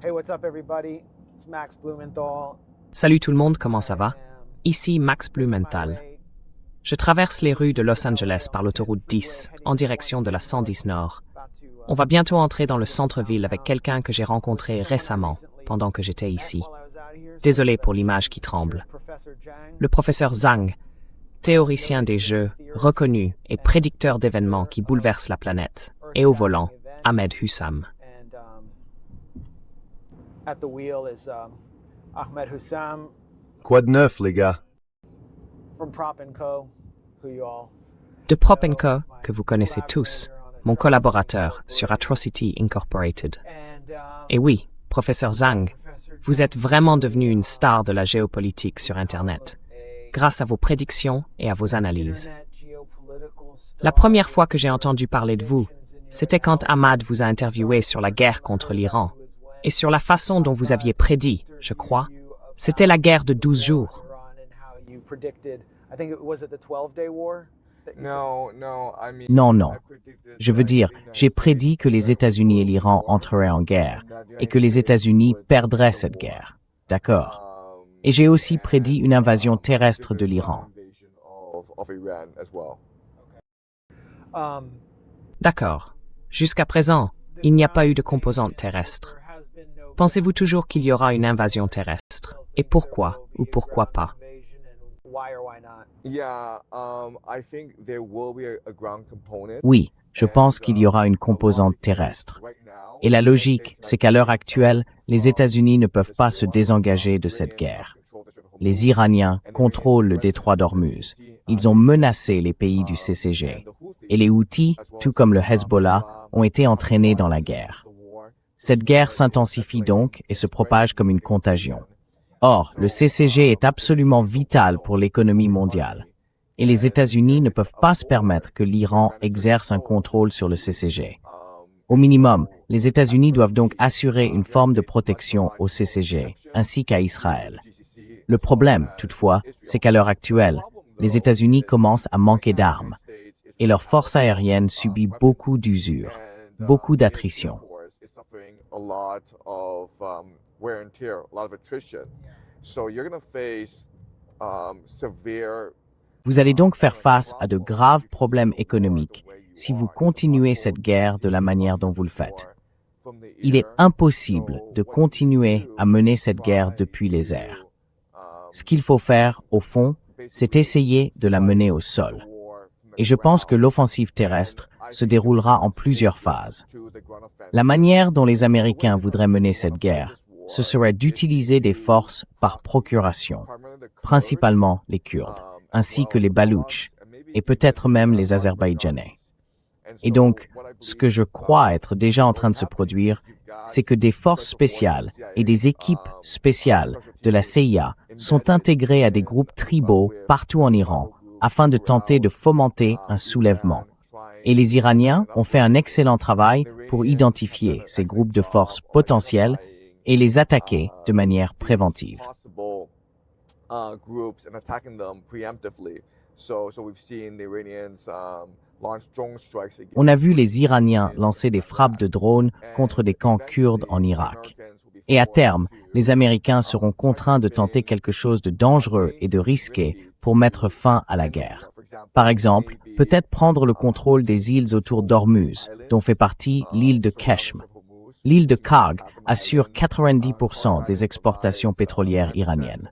Hey, what's up everybody? It's Max Blumenthal. Salut tout le monde, comment ça va? Ici Max Blumenthal. Je traverse les rues de Los Angeles par l'autoroute 10, en direction de la 110 Nord. On va bientôt entrer dans le centre-ville avec quelqu'un que j'ai rencontré récemment, pendant que j'étais ici. Désolé pour l'image qui tremble. Le professeur Zhang, théoricien des jeux, reconnu et prédicteur d'événements qui bouleversent la planète. Et au volant, Ahmed Hussam. At the wheel is Ahmed Hussam Quoi de neuf, les gars? from Prop & Co, who you all De Prop & Co, que vous connaissez tous, mon collaborateur sur Atrocity Incorporated. Et oui, professeur Zhang, vous êtes vraiment devenu une star de la géopolitique sur Internet, grâce à vos prédictions et à vos analyses. La première fois que j'ai entendu parler de vous, c'était quand Ahmad vous a interviewé sur la guerre contre l'Iran, et sur la façon dont vous aviez prédit, je crois, c'était la guerre de 12 jours. Non. Je veux dire, j'ai prédit que les États-Unis et l'Iran entreraient en guerre et que les États-Unis perdraient cette guerre. D'accord. Et j'ai aussi prédit une invasion terrestre de l'Iran. D'accord. Jusqu'à présent, il n'y a pas eu de composante terrestre. Pensez-vous toujours qu'il y aura une invasion terrestre? Et pourquoi ou pourquoi pas? Oui, je pense qu'il y aura une composante terrestre. Et la logique, c'est qu'à l'heure actuelle, les États-Unis ne peuvent pas se désengager de cette guerre. Les Iraniens contrôlent le détroit d'Ormuz. Ils ont menacé les pays du CCG. Et les Houthis, tout comme le Hezbollah, ont été entraînés dans la guerre. Cette guerre s'intensifie donc et se propage comme une contagion. Or, le CCG est absolument vital pour l'économie mondiale. Et les États-Unis ne peuvent pas se permettre que l'Iran exerce un contrôle sur le CCG. Au minimum, les États-Unis doivent donc assurer une forme de protection au CCG, ainsi qu'à Israël. Le problème, toutefois, c'est qu'à l'heure actuelle, les États-Unis commencent à manquer d'armes, et leur force aérienne subit beaucoup d'usure, beaucoup d'attrition. Vous allez donc faire face à de graves problèmes économiques si vous continuez cette guerre de la manière dont vous le faites. Il est impossible de continuer à mener cette guerre depuis les airs. Ce qu'il faut faire, au fond, c'est essayer de la mener au sol. Et je pense que l'offensive terrestre se déroulera en plusieurs phases. La manière dont les Américains voudraient mener cette guerre, ce serait d'utiliser des forces par procuration, principalement les Kurdes, ainsi que les Baloutches, et peut-être même les Azerbaïdjanais. Et donc, ce que je crois être déjà en train de se produire, c'est que des forces spéciales et des équipes spéciales de la CIA sont intégrées à des groupes tribaux partout en Iran, afin de tenter de fomenter un soulèvement. Et les Iraniens ont fait un excellent travail pour identifier ces groupes de forces potentiels et les attaquer de manière préventive. On a vu les Iraniens lancer des frappes de drones contre des camps kurdes en Irak. Et à terme, les Américains seront contraints de tenter quelque chose de dangereux et de risqué pour mettre fin à la guerre. Par exemple, peut-être prendre le contrôle des îles autour d'Ormuz, dont fait partie l'île de Keshm. L'île de Karg assure 90% des exportations pétrolières iraniennes.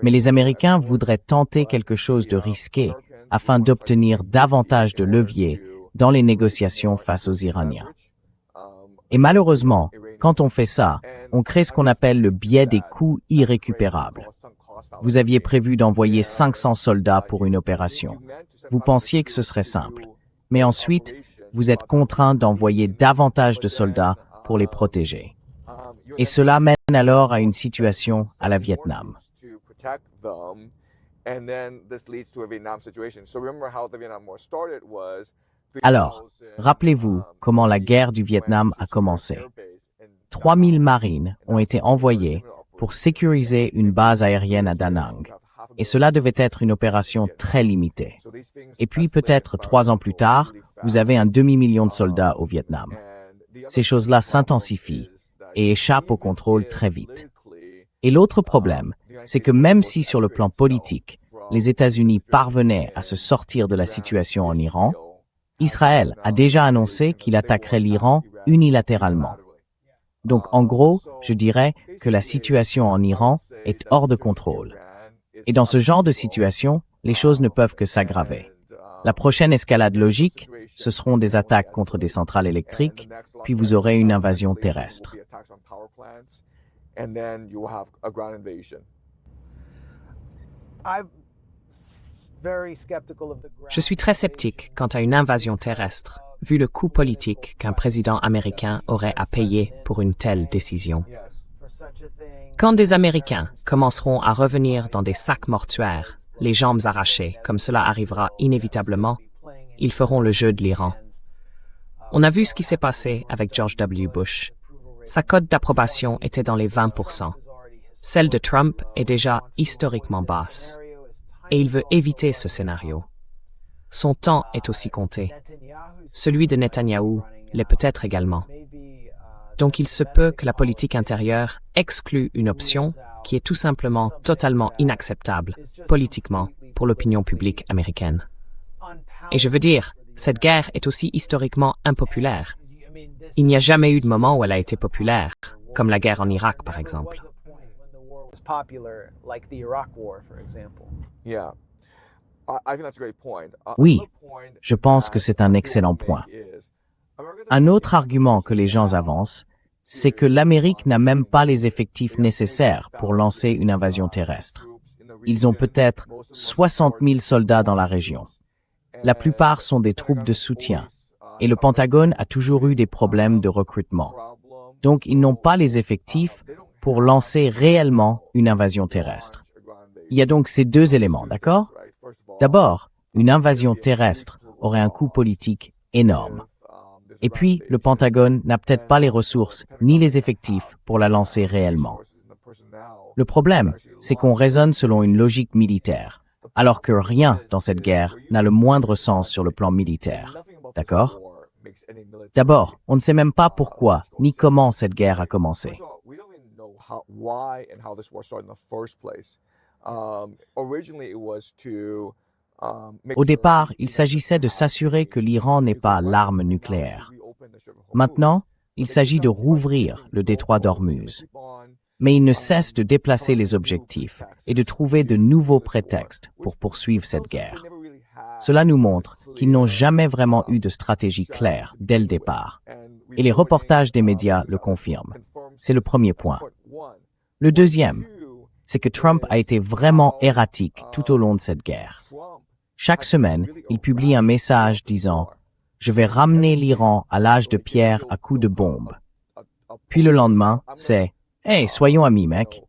Mais les Américains voudraient tenter quelque chose de risqué afin d'obtenir davantage de levier dans les négociations face aux Iraniens. Et malheureusement, quand on fait ça, on crée ce qu'on appelle le biais des coûts irrécupérables. Vous aviez prévu d'envoyer 500 soldats pour une opération. Vous pensiez que ce serait simple. Mais ensuite, vous êtes contraint d'envoyer davantage de soldats pour les protéger. Et cela mène alors à une situation à la Vietnam. Alors, rappelez-vous comment la guerre du Vietnam a commencé. 3000 marines ont été envoyés pour sécuriser une base aérienne à Da Nang. Et cela devait être une opération très limitée. Et puis peut-être 3 ans plus tard, vous avez un demi-million de soldats au Vietnam. Ces choses-là s'intensifient. et échappe au contrôle très vite. Et l'autre problème, c'est que même si sur le plan politique, les États-Unis parvenaient à se sortir de la situation en Iran, Israël a déjà annoncé qu'il attaquerait l'Iran unilatéralement. Donc en gros, je dirais que la situation en Iran est hors de contrôle. Et dans ce genre de situation, les choses ne peuvent que s'aggraver. La prochaine escalade logique, ce seront des attaques contre des centrales électriques, puis vous aurez une invasion terrestre. Je suis très sceptique quant à une invasion terrestre, vu le coût politique qu'un président américain aurait à payer pour une telle décision. Quand des Américains commenceront à revenir dans des sacs mortuaires, les jambes arrachées, comme cela arrivera inévitablement, ils feront le jeu de l'Iran. On a vu ce qui s'est passé avec George W. Bush. Sa cote d'approbation était dans les 20%. Celle de Trump est déjà historiquement basse. Et il veut éviter ce scénario. Son temps est aussi compté. Celui de Netanyahou l'est peut-être également. Donc il se peut que la politique intérieure exclue une option qui est tout simplement totalement inacceptable politiquement pour l'opinion publique américaine. Et je veux dire, cette guerre est aussi historiquement impopulaire. Il n'y a jamais eu de moment où elle a été populaire, comme la guerre en Irak par exemple. Oui, je pense que c'est un excellent point. Un autre argument que les gens avancent, c'est que l'Amérique n'a même pas les effectifs nécessaires pour lancer une invasion terrestre. Ils ont peut-être 60 000 soldats dans la région. La plupart sont des troupes de soutien, et le Pentagone a toujours eu des problèmes de recrutement. Donc, ils n'ont pas les effectifs pour lancer réellement une invasion terrestre. Il y a donc ces deux éléments, d'accord? D'abord, une invasion terrestre aurait un coût politique énorme. Et puis, le Pentagone n'a peut-être pas les ressources ni les effectifs pour la lancer réellement. Le problème, c'est qu'on raisonne selon une logique militaire, alors que rien dans cette guerre n'a le moindre sens sur le plan militaire. D'accord? D'abord, on ne sait même pas pourquoi ni comment cette guerre a commencé. Au départ, il s'agissait de s'assurer que l'Iran n'ait pas l'arme nucléaire. Maintenant, il s'agit de rouvrir le détroit d'Ormuz. Mais il ne cesse de déplacer les objectifs et de trouver de nouveaux prétextes pour poursuivre cette guerre. Cela nous montre qu'ils n'ont jamais vraiment eu de stratégie claire dès le départ. Et les reportages des médias le confirment. C'est le premier point. Le deuxième, c'est que Trump a été vraiment erratique tout au long de cette guerre. Chaque semaine, il publie un message disant « Je vais ramener l'Iran à l'âge de pierre à coups de bombe ». Puis le lendemain, c'est « Hey, soyons amis, mec ».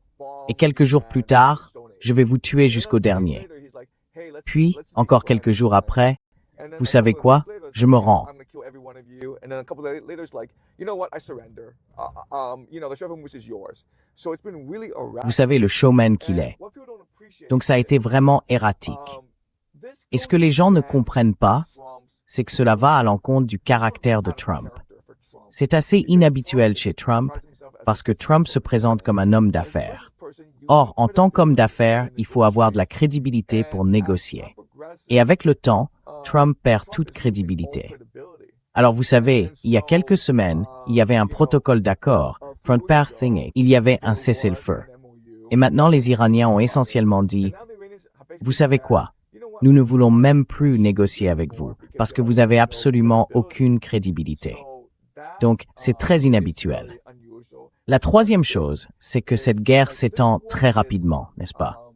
Et quelques jours plus tard, « Je vais vous tuer jusqu'au dernier ». Puis, encore quelques jours après, « Vous savez quoi? Je me rends ». Vous savez le showman qu'il est. Donc ça a été vraiment erratique. Et ce que les gens ne comprennent pas, c'est que cela va à l'encontre du caractère de Trump. C'est assez inhabituel chez Trump parce que Trump se présente comme un homme d'affaires. Or, en tant qu'homme d'affaires, il faut avoir de la crédibilité pour négocier. Et avec le temps, Trump perd toute crédibilité. Alors vous savez, il y a quelques semaines, il y avait un protocole d'accord, Front Pair Thingy, il y avait un cessez-le-feu. Et maintenant, les Iraniens ont essentiellement dit, « Vous savez quoi? Nous ne voulons même plus négocier avec vous, parce que vous avez absolument aucune crédibilité. » Donc, c'est très inhabituel. La troisième chose, c'est que cette guerre s'étend très rapidement, n'est-ce pas?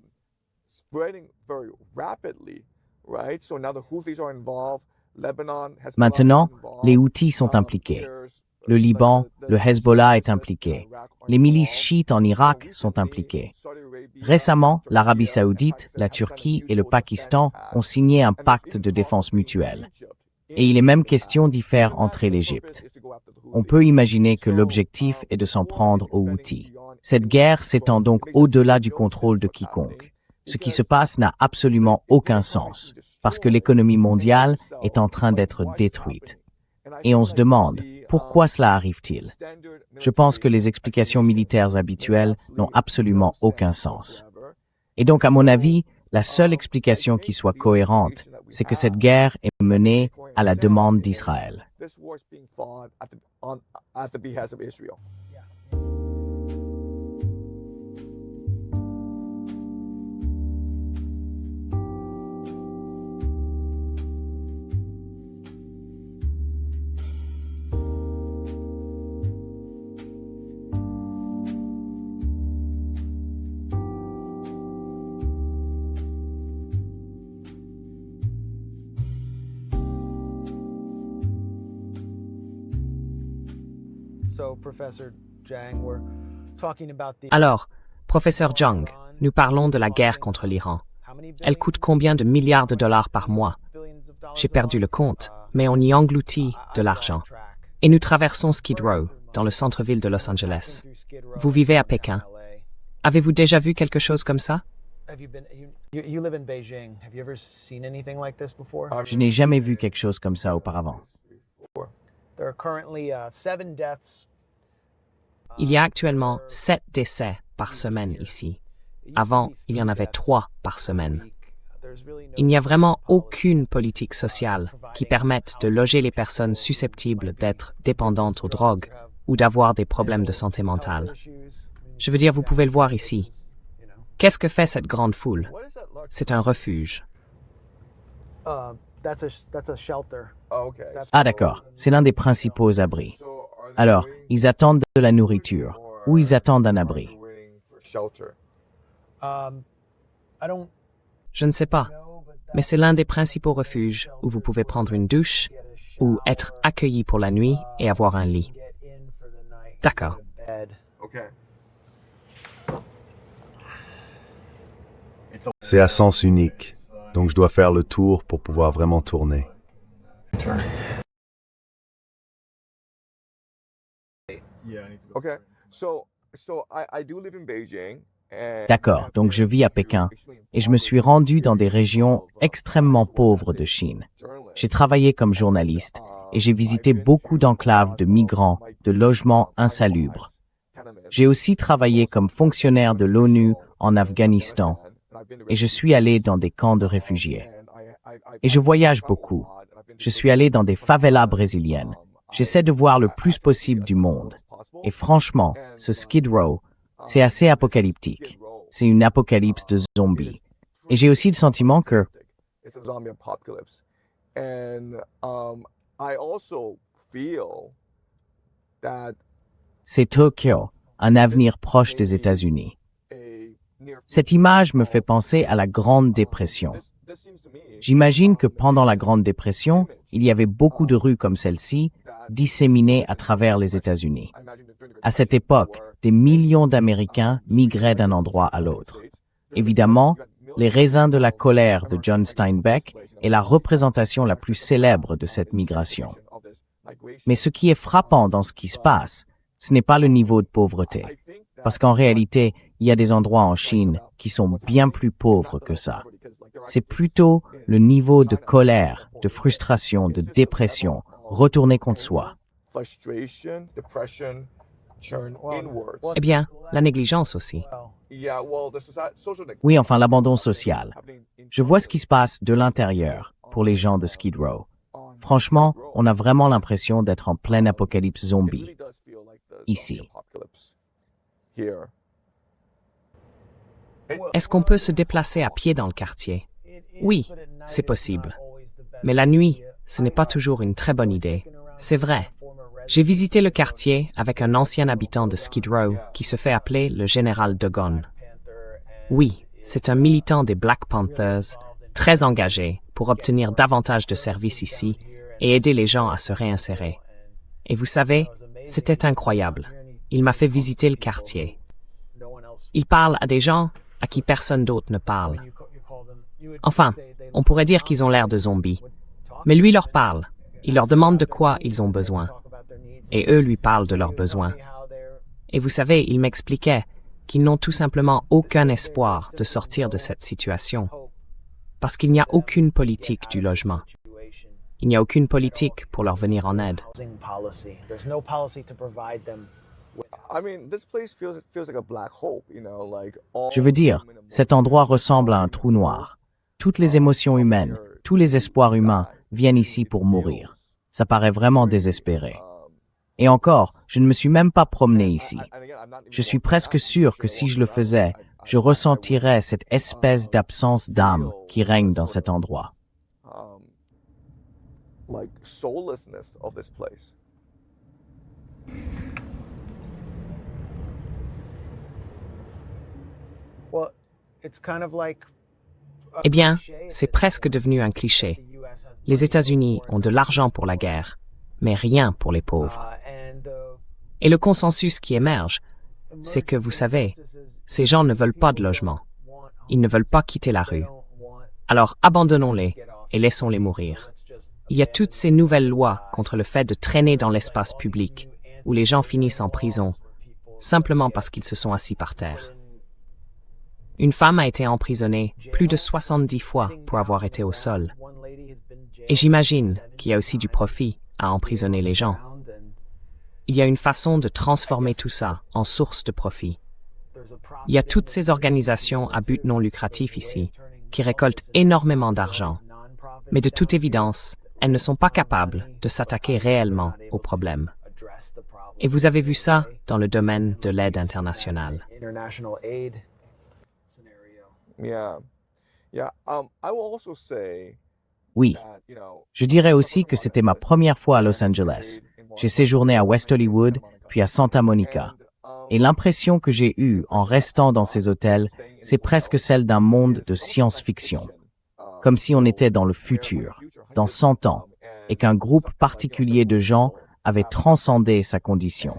Maintenant, les Houthis sont impliqués. Le Liban, le Hezbollah est impliqué. Les milices chiites en Irak sont impliquées. Récemment, l'Arabie saoudite, la Turquie et le Pakistan ont signé un pacte de défense mutuelle. Et il est même question d'y faire entrer l'Égypte. On peut imaginer que l'objectif est de s'en prendre aux Houthis. Cette guerre s'étend donc au-delà du contrôle de quiconque. Ce qui se passe n'a absolument aucun sens, parce que l'économie mondiale est en train d'être détruite. Et on se demande, Pourquoi cela arrive-t-il? Je pense que les explications militaires habituelles n'ont absolument aucun sens. Et donc, à mon avis, la seule explication qui soit cohérente, c'est que cette guerre est menée à la demande d'Israël. Alors, professeur Zhang, nous parlons de la guerre contre l'Iran. Elle coûte combien de milliards de dollars par mois? J'ai perdu le compte, mais on y engloutit de l'argent. Et nous traversons Skid Row, dans le centre-ville de Los Angeles. Vous vivez à Pékin. Avez-vous déjà vu quelque chose comme ça? Je n'ai jamais vu quelque chose comme ça auparavant. Il y a actuellement 7 décès par semaine ici. Avant, il y en avait 3 par semaine. Il n'y a vraiment aucune politique sociale qui permette de loger les personnes susceptibles d'être dépendantes aux drogues ou d'avoir des problèmes de santé mentale. Je veux dire, vous pouvez le voir ici. Qu'est-ce que fait cette grande foule? C'est un refuge. Ah d'accord, c'est l'un des principaux abris. Alors, ils attendent de la nourriture ou ils attendent un abri. Je ne sais pas, mais c'est l'un des principaux refuges où vous pouvez prendre une douche ou être accueilli pour la nuit et avoir un lit. D'accord. C'est à sens unique, donc je dois faire le tour pour pouvoir vraiment tourner. D'accord, donc je vis à Pékin et je me suis rendu dans des régions extrêmement pauvres de Chine. J'ai travaillé comme journaliste et j'ai visité beaucoup d'enclaves de migrants, de logements insalubres. J'ai aussi travaillé comme fonctionnaire de l'ONU en Afghanistan et je suis allé dans des camps de réfugiés. Et je voyage beaucoup. Je suis allé dans des favelas brésiliennes. J'essaie de voir le plus possible du monde. Et franchement, ce Skid Row, c'est assez apocalyptique. C'est une apocalypse de zombies. Et j'ai aussi le sentiment que c'est Tokyo, un avenir proche des États-Unis. Cette image me fait penser à la Grande Dépression. J'imagine que pendant la Grande Dépression, il y avait beaucoup de rues comme celle-ci, disséminées à travers les États-Unis. À cette époque, des millions d'Américains migraient d'un endroit à l'autre. Évidemment, Les raisins de la colère de John Steinbeck est la représentation la plus célèbre de cette migration. Mais ce qui est frappant dans ce qui se passe, ce n'est pas le niveau de pauvreté. Parce qu'en réalité, il y a des endroits en Chine qui sont bien plus pauvres que ça. C'est plutôt le niveau de colère, de frustration, de dépression, retourné contre soi. Eh bien, la négligence aussi. Oui, enfin l'abandon social. Je vois ce qui se passe de l'intérieur pour les gens de Skid Row. Franchement, on a vraiment l'impression d'être en pleine apocalypse zombie. Ici. Est-ce qu'on peut se déplacer à pied dans le quartier? Oui, c'est possible. Mais la nuit, ce n'est pas toujours une très bonne idée. C'est vrai. J'ai visité le quartier avec un ancien habitant de Skid Row qui se fait appeler le général Dogon. Oui, c'est un militant des Black Panthers, très engagé pour obtenir davantage de services ici et aider les gens à se réinsérer. Et vous savez, c'était incroyable. Il m'a fait visiter le quartier. Il parle à des gens à qui personne d'autre ne parle. Enfin, on pourrait dire qu'ils ont l'air de zombies. Mais lui leur parle. Il leur demande de quoi ils ont besoin. Et eux lui parlent de leurs besoins. Et vous savez, il m'expliquait qu'ils n'ont tout simplement aucun espoir de sortir de cette situation. Parce qu'il n'y a aucune politique du logement. Il n'y a aucune politique pour leur venir en aide. Housing policy. There's no policy to provide them. I mean, this place feels like a black hole, you know, like all Je veux dire, cet endroit ressemble à un trou noir. Toutes les émotions humaines, tous les espoirs humains viennent ici pour mourir. Ça paraît vraiment désespéré. Et encore, je ne me suis même pas promené ici. Je suis presque sûr que si je le faisais, je ressentirais cette espèce d'absence d'âme qui règne dans cet endroit. like soullessness of this place. Well, it's kind of like a Eh bien, cliché c'est that presque devenu un cliché. the US has Les money États-Unis for ont de l'argent pour la guerre, mais rien pour les pauvres. and Et le consensus qui émerge, c'est que, vous savez, ces gens ne veulent pas de logement. Ils ne veulent pas quitter la rue. Alors abandonnons-les et laissons-les mourir. Il y a toutes ces nouvelles lois contre le fait de traîner dans l'espace public, où les gens finissent en prison, simplement parce qu'ils se sont assis par terre. Une femme a été emprisonnée plus de 70 fois pour avoir été au sol. Et j'imagine qu'il y a aussi du profit à emprisonner les gens. Il y a une façon de transformer tout ça en source de profit. Il y a toutes ces organisations à but non lucratif ici, qui récoltent énormément d'argent. Mais de toute évidence, elles ne sont pas capables de s'attaquer réellement aux problèmes. Et vous avez vu ça dans le domaine de l'aide internationale. International aid scenario. Yeah. Yeah. I will also say Oui, that, you know, je dirais aussi que c'était ma première fois à Los Angeles. J'ai séjourné à West Hollywood, puis à Santa Monica. Et l'impression que j'ai eue en restant dans ces hôtels, c'est presque celle d'un monde de science-fiction. Comme si on était dans le futur, dans 100 ans, et qu'un groupe particulier de gens avait transcendé sa condition.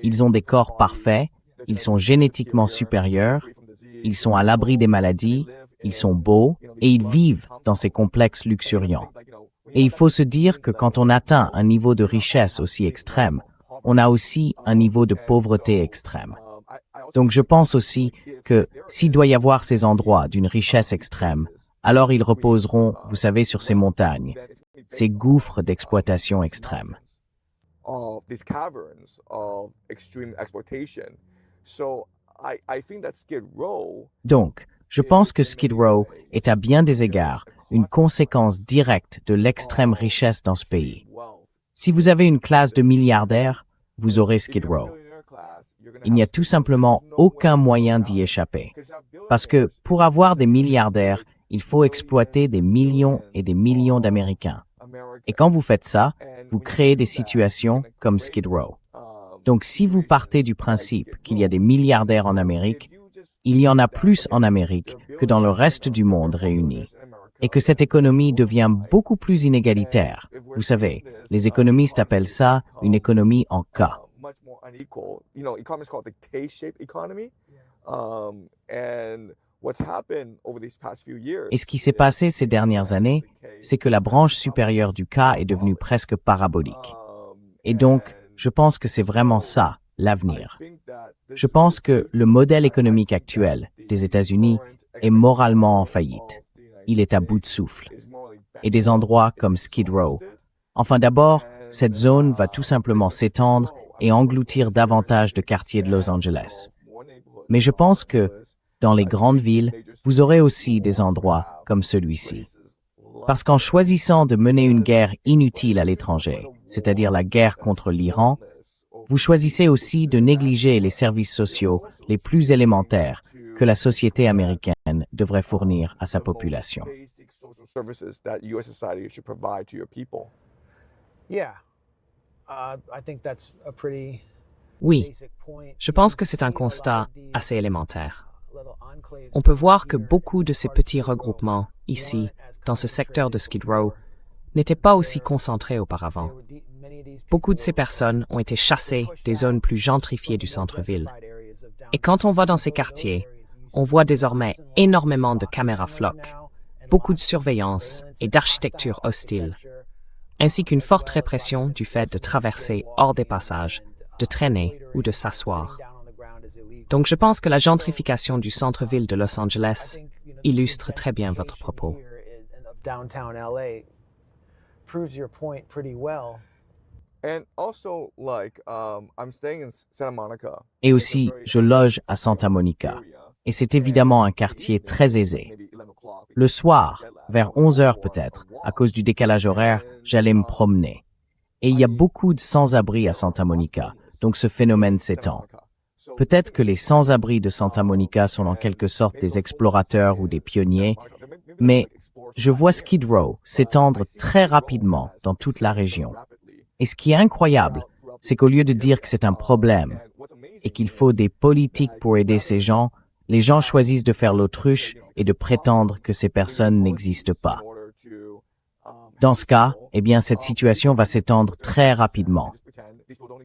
Ils ont des corps parfaits, ils sont génétiquement supérieurs, ils sont à l'abri des maladies, ils sont beaux, et ils vivent dans ces complexes luxuriants. Et il faut se dire que quand on atteint un niveau de richesse aussi extrême, on a aussi un niveau de pauvreté extrême. Donc je pense aussi que s'il doit y avoir ces endroits d'une richesse extrême, alors ils reposeront, vous savez, sur ces montagnes, ces gouffres d'exploitation extrême. of these caverns of extreme exploitation. So I think that Skid Row Donc, je pense que Skid Row est à bien des égards une conséquence directe de l'extrême richesse dans ce pays. Si vous avez une classe de milliardaires, vous aurez Skid Row. Il n'y a tout simplement aucun moyen d'y échapper. Parce que pour avoir des milliardaires, il faut exploiter des millions et des millions d'Américains. Et quand vous faites ça, vous créez des situations comme Skid Row. Donc si vous partez du principe qu'il y a des milliardaires en Amérique, il y en a plus en Amérique que dans le reste du monde réuni. Et que cette économie devient beaucoup plus inégalitaire. Vous savez, les économistes appellent ça une économie en K. much more unequal. You know, economists call it the K-shaped economy. And what's happened over these past few years. Et ce qui s'est passé ces dernières années, c'est que la branche supérieure du K est devenue presque parabolique. Et donc, je pense que c'est vraiment ça, l'avenir. Je pense que le modèle économique actuel des États-Unis est moralement en faillite. Il est à bout de souffle. Et des endroits comme Skid Row. Enfin d'abord, cette zone va tout simplement s'étendre et engloutir davantage de quartiers de Los Angeles. Mais je pense que, dans les grandes villes, vous aurez aussi des endroits comme celui-ci. Parce qu'en choisissant de mener une guerre inutile à l'étranger, c'est-à-dire la guerre contre l'Iran, vous choisissez aussi de négliger les services sociaux les plus élémentaires que la société américaine devrait fournir à sa population. Basic social services that U.S. society should provide to your people. Yeah. I think that's a pretty Oui, basic point. je pense que c'est un constat assez élémentaire. On peut voir que beaucoup de ces petits regroupements, ici, dans ce secteur de Skid Row, n'étaient pas aussi concentrés auparavant. Beaucoup de ces personnes ont été chassées des zones plus gentrifiées du centre-ville. Et quand on va dans ces quartiers, on voit désormais énormément de caméras flocs, beaucoup de surveillance et d'architecture hostile, ainsi qu'une forte répression du fait de traverser hors des passages, de traîner ou de s'asseoir. Donc je pense que la gentrification du centre-ville de Los Angeles illustre très bien votre propos. Downtown LA proves your point pretty well. And also, like, I'm staying in Santa Monica. Et aussi, je loge à Santa Monica. Et c'est évidemment un quartier très aisé. Le soir, vers 11 heures peut-être, à cause du décalage horaire, j'allais me promener. Et il y a beaucoup de sans-abri à Santa Monica, donc ce phénomène s'étend. Peut-être que les sans-abri de Santa Monica sont en quelque sorte des explorateurs ou des pionniers, mais je vois Skid Row s'étendre très rapidement dans toute la région. Et ce qui est incroyable, c'est qu'au lieu de dire que c'est un problème et qu'il faut des politiques pour aider ces gens, les gens choisissent de faire l'autruche et de prétendre que ces personnes n'existent pas. Dans ce cas, eh bien, cette situation va s'étendre très rapidement.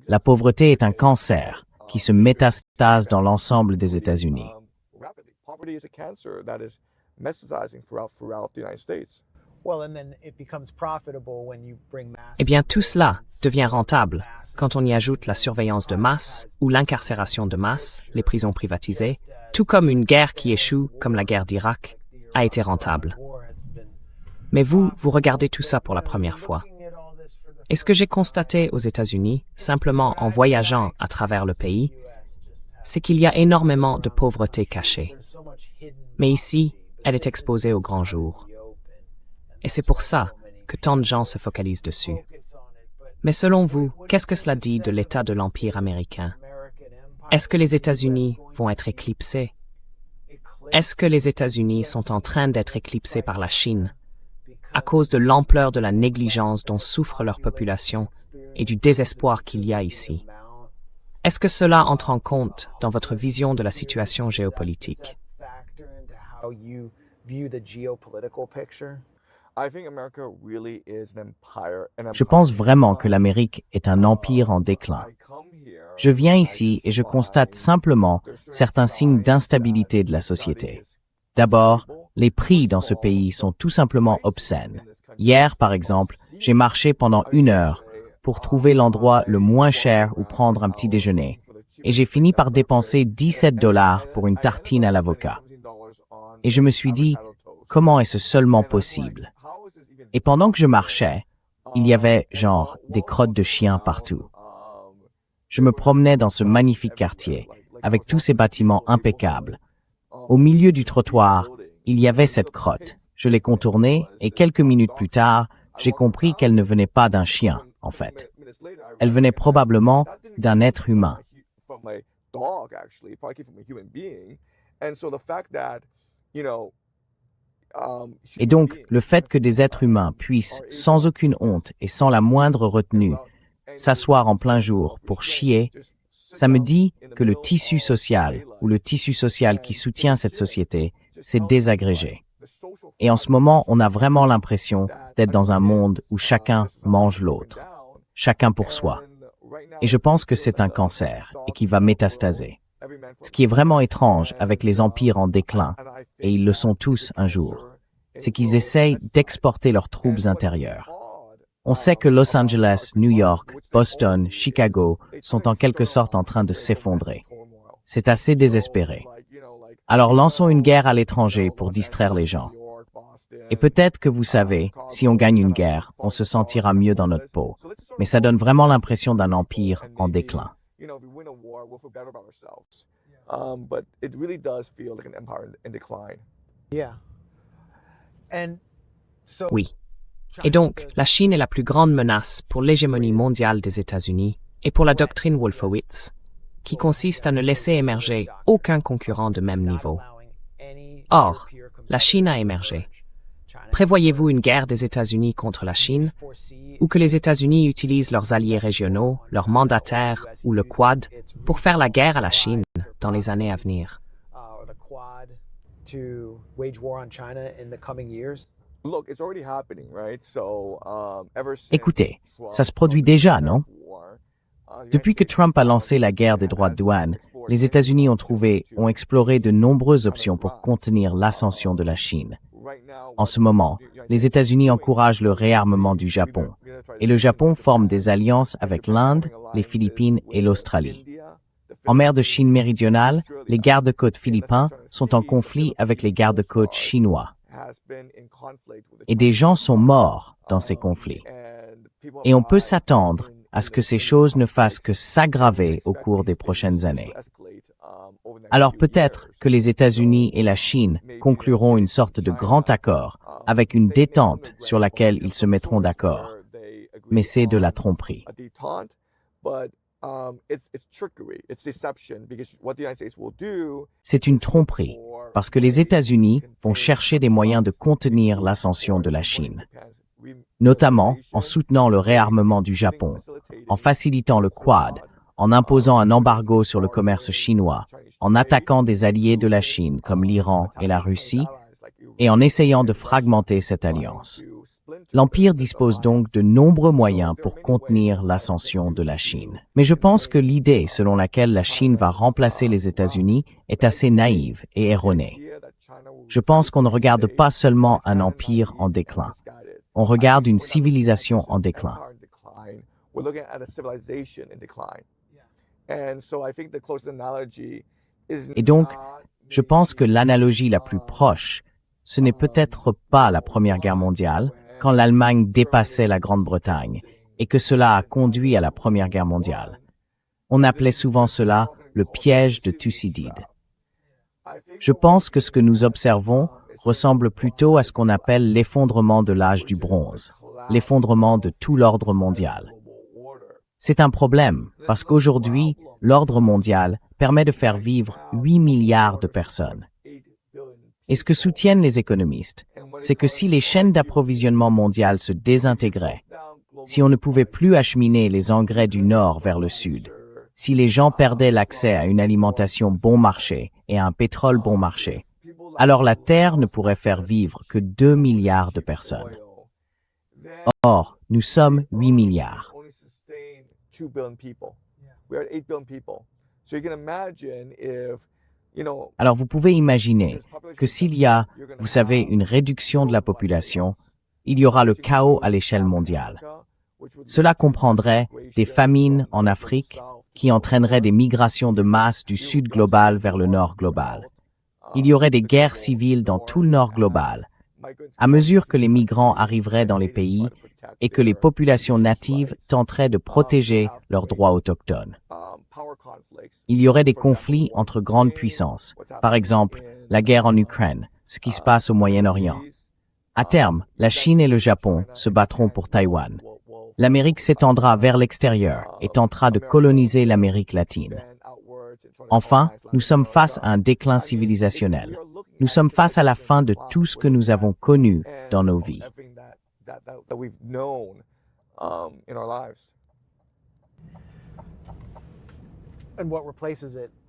La pauvreté est un cancer qui se métastase dans l'ensemble des États-Unis. Eh bien, tout cela devient rentable quand on y ajoute la surveillance de masse ou l'incarcération de masse, les prisons privatisées, tout comme une guerre qui échoue, comme la guerre d'Irak, a été rentable. Mais vous regardez tout ça pour la première fois. Et ce que j'ai constaté aux États-Unis, simplement en voyageant à travers le pays, c'est qu'il y a énormément de pauvreté cachée. Mais ici, elle est exposée au grand jour. Et c'est pour ça que tant de gens se focalisent dessus. Mais selon vous, qu'est-ce que cela dit de l'état de l'Empire américain? Est-ce que les États-Unis vont être éclipsés? Est-ce que les États-Unis sont en train d'être éclipsés par la Chine à cause de l'ampleur de la négligence dont souffre leur population et du désespoir qu'il y a ici? Est-ce que cela entre en compte dans votre vision de la situation géopolitique? Je pense vraiment que l'Amérique est un empire en déclin. Je viens ici et je constate simplement certains signes d'instabilité de la société. D'abord, les prix dans ce pays sont tout simplement obscènes. Hier, par exemple, j'ai marché pendant 1 heure pour trouver l'endroit le moins cher où prendre un petit déjeuner. Et j'ai fini par dépenser $17 pour une tartine à l'avocat. Et je me suis dit, comment est-ce seulement possible? Et pendant que je marchais, il y avait, genre, des crottes de chiens partout. Je me promenais dans ce magnifique quartier, avec tous ces bâtiments impeccables. Au milieu du trottoir, il y avait cette crotte. Je l'ai contournée et quelques minutes plus tard, j'ai compris qu'elle ne venait pas d'un chien, en fait. Elle venait probablement d'un être humain. Et donc, le fait que des êtres humains puissent, sans aucune honte et sans la moindre retenue, s'asseoir en plein jour pour chier, ça me dit que le tissu social, ou le tissu social qui soutient cette société, s'est désagrégé. Et en ce moment, on a vraiment l'impression d'être dans un monde où chacun mange l'autre, chacun pour soi. Et je pense que c'est un cancer et qui va métastaser. Ce qui est vraiment étrange avec les empires en déclin, et ils le sont tous un jour, c'est qu'ils essayent d'exporter leurs troupes intérieures. On sait que Los Angeles, New York, Boston, Chicago sont en quelque sorte en train de s'effondrer. C'est assez désespéré. Alors lançons une guerre à l'étranger pour distraire les gens. Et peut-être que vous savez, si on gagne une guerre, on se sentira mieux dans notre peau. Mais ça donne vraiment l'impression d'un empire en déclin. Oui. Et donc, la Chine est la plus grande menace pour l'hégémonie mondiale des États-Unis et pour la doctrine Wolfowitz, qui consiste à ne laisser émerger aucun concurrent de même niveau. Or, la Chine a émergé. Prévoyez-vous une guerre des États-Unis contre la Chine, ou que les États-Unis utilisent leurs alliés régionaux, leurs mandataires ou le Quad pour faire la guerre à la Chine dans les années à venir? Écoutez, ça se produit déjà, non? Depuis que Trump a lancé la guerre des droits de douane, les États-Unis ont exploré de nombreuses options pour contenir l'ascension de la Chine. En ce moment, les États-Unis encouragent le réarmement du Japon, et le Japon forme des alliances avec l'Inde, les Philippines et l'Australie. En mer de Chine méridionale, les gardes-côtes philippins sont en conflit avec les gardes-côtes chinois. Et des gens sont morts dans ces conflits. Et on peut s'attendre à ce que ces choses ne fassent que s'aggraver au cours des prochaines années. Alors peut-être que les États-Unis et la Chine concluront une sorte de grand accord avec une détente sur laquelle ils se mettront d'accord. Mais c'est de la tromperie. C'est une tromperie parce que les États-Unis vont chercher des moyens de contenir l'ascension de la Chine, notamment en soutenant le réarmement du Japon, en facilitant le Quad, en imposant un embargo sur le commerce chinois, en attaquant des alliés de la Chine comme l'Iran et la Russie, et en essayant de fragmenter cette alliance. L'Empire dispose donc de nombreux moyens pour contenir l'ascension de la Chine. Mais je pense que l'idée selon laquelle la Chine va remplacer les États-Unis est assez naïve et erronée. Je pense qu'on ne regarde pas seulement un empire en déclin. On regarde une civilisation en déclin. Et donc, je pense que l'analogie la plus proche, ce n'est peut-être pas la Première Guerre mondiale, quand l'Allemagne dépassait la Grande-Bretagne, et que cela a conduit à la Première Guerre mondiale. On appelait souvent cela le piège de Thucydide. Je pense que ce que nous observons ressemble plutôt à ce qu'on appelle l'effondrement de l'âge du bronze, l'effondrement de tout l'ordre mondial. C'est un problème, parce qu'aujourd'hui, l'ordre mondial permet de faire vivre 8 milliards de personnes. Et ce que soutiennent les économistes, c'est que si les chaînes d'approvisionnement mondiales se désintégraient, si on ne pouvait plus acheminer les engrais du nord vers le sud, si les gens perdaient l'accès à une alimentation bon marché et à un pétrole bon marché, alors la Terre ne pourrait faire vivre que 2 milliards de personnes. Or, nous sommes 8 milliards. Alors vous pouvez imaginer que s'il y a, vous savez, une réduction de la population, il y aura le chaos à l'échelle mondiale. Cela comprendrait des famines en Afrique qui entraîneraient des migrations de masse du sud global vers le nord global. Il y aurait des guerres civiles dans tout le nord global, à mesure que les migrants arriveraient dans les pays et que les populations natives tenteraient de protéger leurs droits autochtones. Il y aurait des conflits entre grandes puissances, par exemple la guerre en Ukraine, ce qui se passe au Moyen-Orient. À terme, la Chine et le Japon se battront pour Taïwan. L'Amérique s'étendra vers l'extérieur et tentera de coloniser l'Amérique latine. Enfin, nous sommes face à un déclin civilisationnel. Nous sommes face à la fin de tout ce que nous avons connu dans nos vies.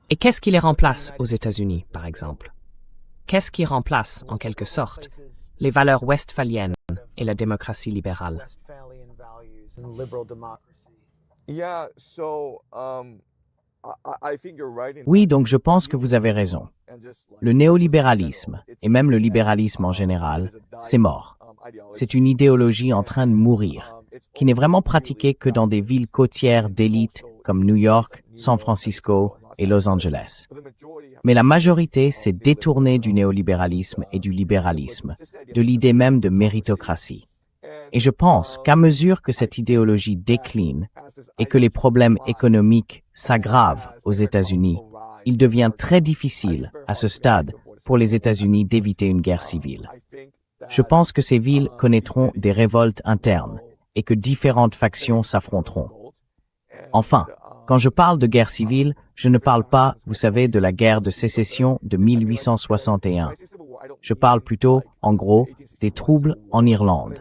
Et qu'est-ce qui les remplace aux États-Unis, par exemple? Qu'est-ce qui remplace, en quelque sorte, les valeurs westphaliennes et la démocratie libérale? Oui, donc je pense que vous avez raison. Le néolibéralisme, et même le libéralisme en général, c'est mort. C'est une idéologie en train de mourir, qui n'est vraiment pratiquée que dans des villes côtières d'élite comme New York, San Francisco et Los Angeles. Mais la majorité s'est détournée du néolibéralisme et du libéralisme, de l'idée même de méritocratie. Et je pense qu'à mesure que cette idéologie décline et que les problèmes économiques s'aggravent aux États-Unis, il devient très difficile, à ce stade, pour les États-Unis d'éviter une guerre civile. Je pense que ces villes connaîtront des révoltes internes et que différentes factions s'affronteront. Enfin, quand je parle de guerre civile, je ne parle pas, vous savez, de la guerre de sécession de 1861. Je parle plutôt, en gros, des troubles en Irlande,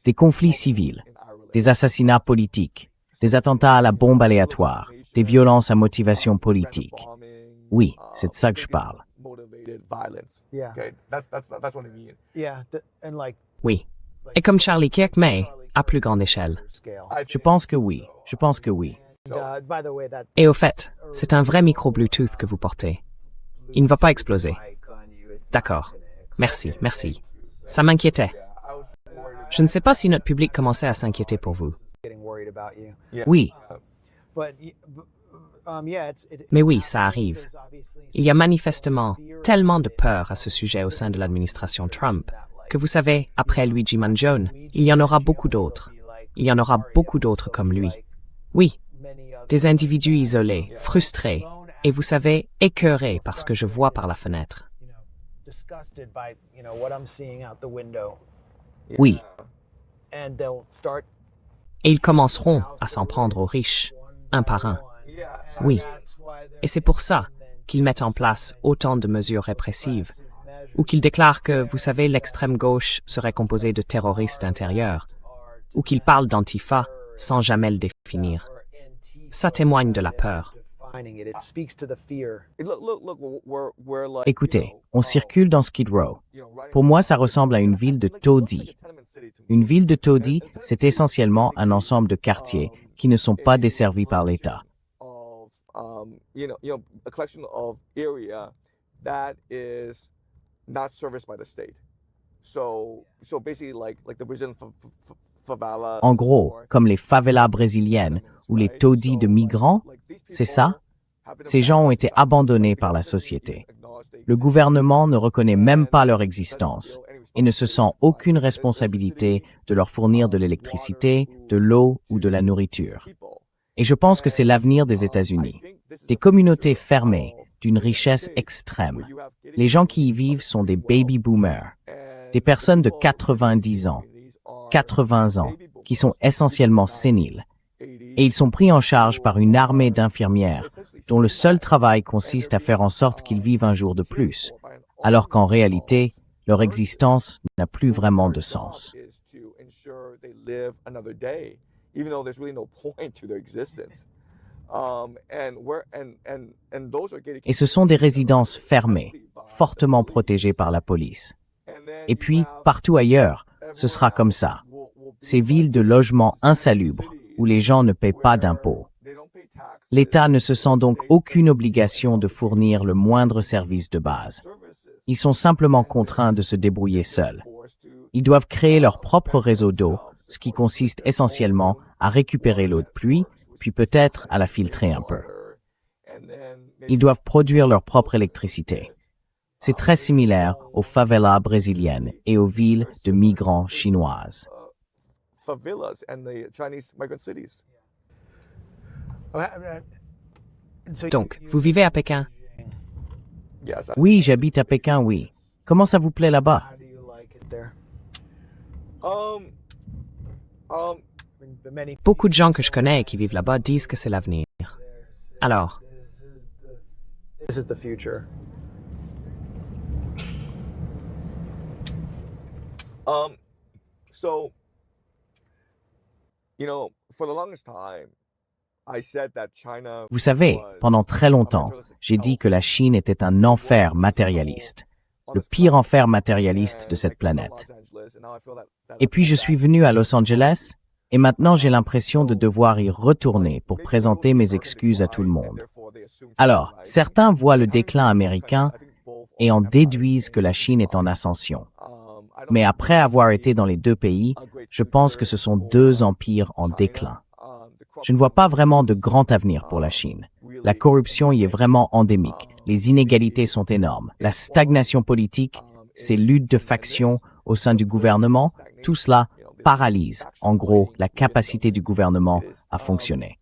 des conflits civils, des assassinats politiques, des attentats à la bombe aléatoire, des violences à motivation politique. Oui, c'est de ça que je parle. Oui. Et comme Charlie Kirk, mais à plus grande échelle. Je pense que oui. Je pense que oui. Et au fait, c'est un vrai micro Bluetooth que vous portez. Il ne va pas exploser. D'accord. Merci, merci. Ça m'inquiétait. Je ne sais pas si notre public commençait à s'inquiéter pour vous. Oui. Mais oui, ça arrive. Il y a manifestement tellement de peur à ce sujet au sein de l'administration Trump que vous savez, après Luigi Mangione, il y en aura beaucoup d'autres. Il y en aura beaucoup d'autres comme lui. Oui, des individus isolés, frustrés, et vous savez, écœurés par ce que je vois par la fenêtre. Oui. Et ils commenceront à s'en prendre aux riches, un par un. Oui. Et c'est pour ça qu'ils mettent en place autant de mesures répressives, ou qu'ils déclarent que, vous savez, l'extrême gauche serait composée de terroristes intérieurs, ou qu'ils parlent d'antifa sans jamais le définir. Ça témoigne de la peur. Écoutez, on circule dans Skid Row. Pour moi, ça ressemble à une ville de taudis. Une ville de taudis, c'est essentiellement un ensemble de quartiers qui ne sont pas desservis par l'État. En gros, comme les favelas brésiliennes ou les taudis de migrants, c'est ça? Ces gens ont été abandonnés par la société. Le gouvernement ne reconnaît même pas leur existence et ne se sent aucune responsabilité de leur fournir de l'électricité, de l'eau ou de la nourriture. Et je pense que c'est l'avenir des États-Unis. Des communautés fermées, d'une richesse extrême. Les gens qui y vivent sont des baby boomers, des personnes de 90 ans, qui sont essentiellement séniles. Et ils sont pris en charge par une armée d'infirmières dont le seul travail consiste à faire en sorte qu'ils vivent un jour de plus, alors qu'en réalité, leur existence n'a plus vraiment de sens. Et ce sont des résidences fermées, fortement protégées par la police. Et puis, partout ailleurs, ce sera comme ça. Ces villes de logements insalubres, où les gens ne paient pas d'impôts. L'État ne se sent donc aucune obligation de fournir le moindre service de base. Ils sont simplement contraints de se débrouiller seuls. Ils doivent créer leur propre réseau d'eau, ce qui consiste essentiellement à récupérer l'eau de pluie, puis peut-être à la filtrer un peu. Ils doivent produire leur propre électricité. C'est très similaire aux favelas brésiliennes et aux villes de migrants chinoises. Donc, vous vivez à Pékin? Oui, j'habite à Pékin, oui. Comment ça vous plaît là-bas? Beaucoup de gens que je connais et qui vivent là-bas disent que c'est l'avenir. Alors, Vous savez, pendant très longtemps, j'ai dit que la Chine était un enfer matérialiste, le pire enfer matérialiste de cette planète. Et puis je suis venu à Los Angeles, et maintenant j'ai l'impression de devoir y retourner pour présenter mes excuses à tout le monde. Alors, certains voient le déclin américain et en déduisent que la Chine est en ascension. Mais après avoir été dans les deux pays, je pense que ce sont deux empires en déclin. Je ne vois pas vraiment de grand avenir pour la Chine. La corruption y est vraiment endémique. Les inégalités sont énormes. La stagnation politique, ces luttes de factions au sein du gouvernement, tout cela paralyse, en gros, la capacité du gouvernement à fonctionner.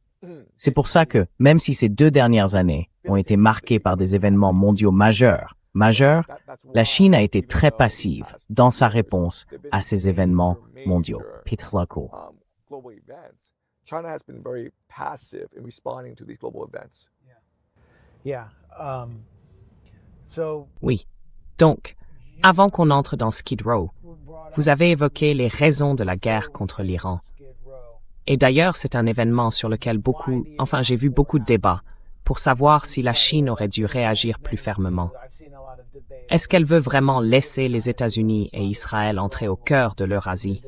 C'est pour ça que, même si ces 2 dernières années ont été marquées par des événements mondiaux majeurs, la Chine a été très passive dans sa réponse à ces événements mondiaux. Peter Lacaux. China has been very passive in responding to these global events. oui. Donc, avant qu'on entre dans Skid Row, vous avez évoqué les raisons de la guerre contre l'Iran. Et d'ailleurs, c'est un événement sur lequel j'ai vu beaucoup de débats pour savoir si la Chine aurait dû réagir plus fermement. Est-ce qu'elle veut vraiment laisser les États-Unis et Israël entrer au cœur de l'Eurasie?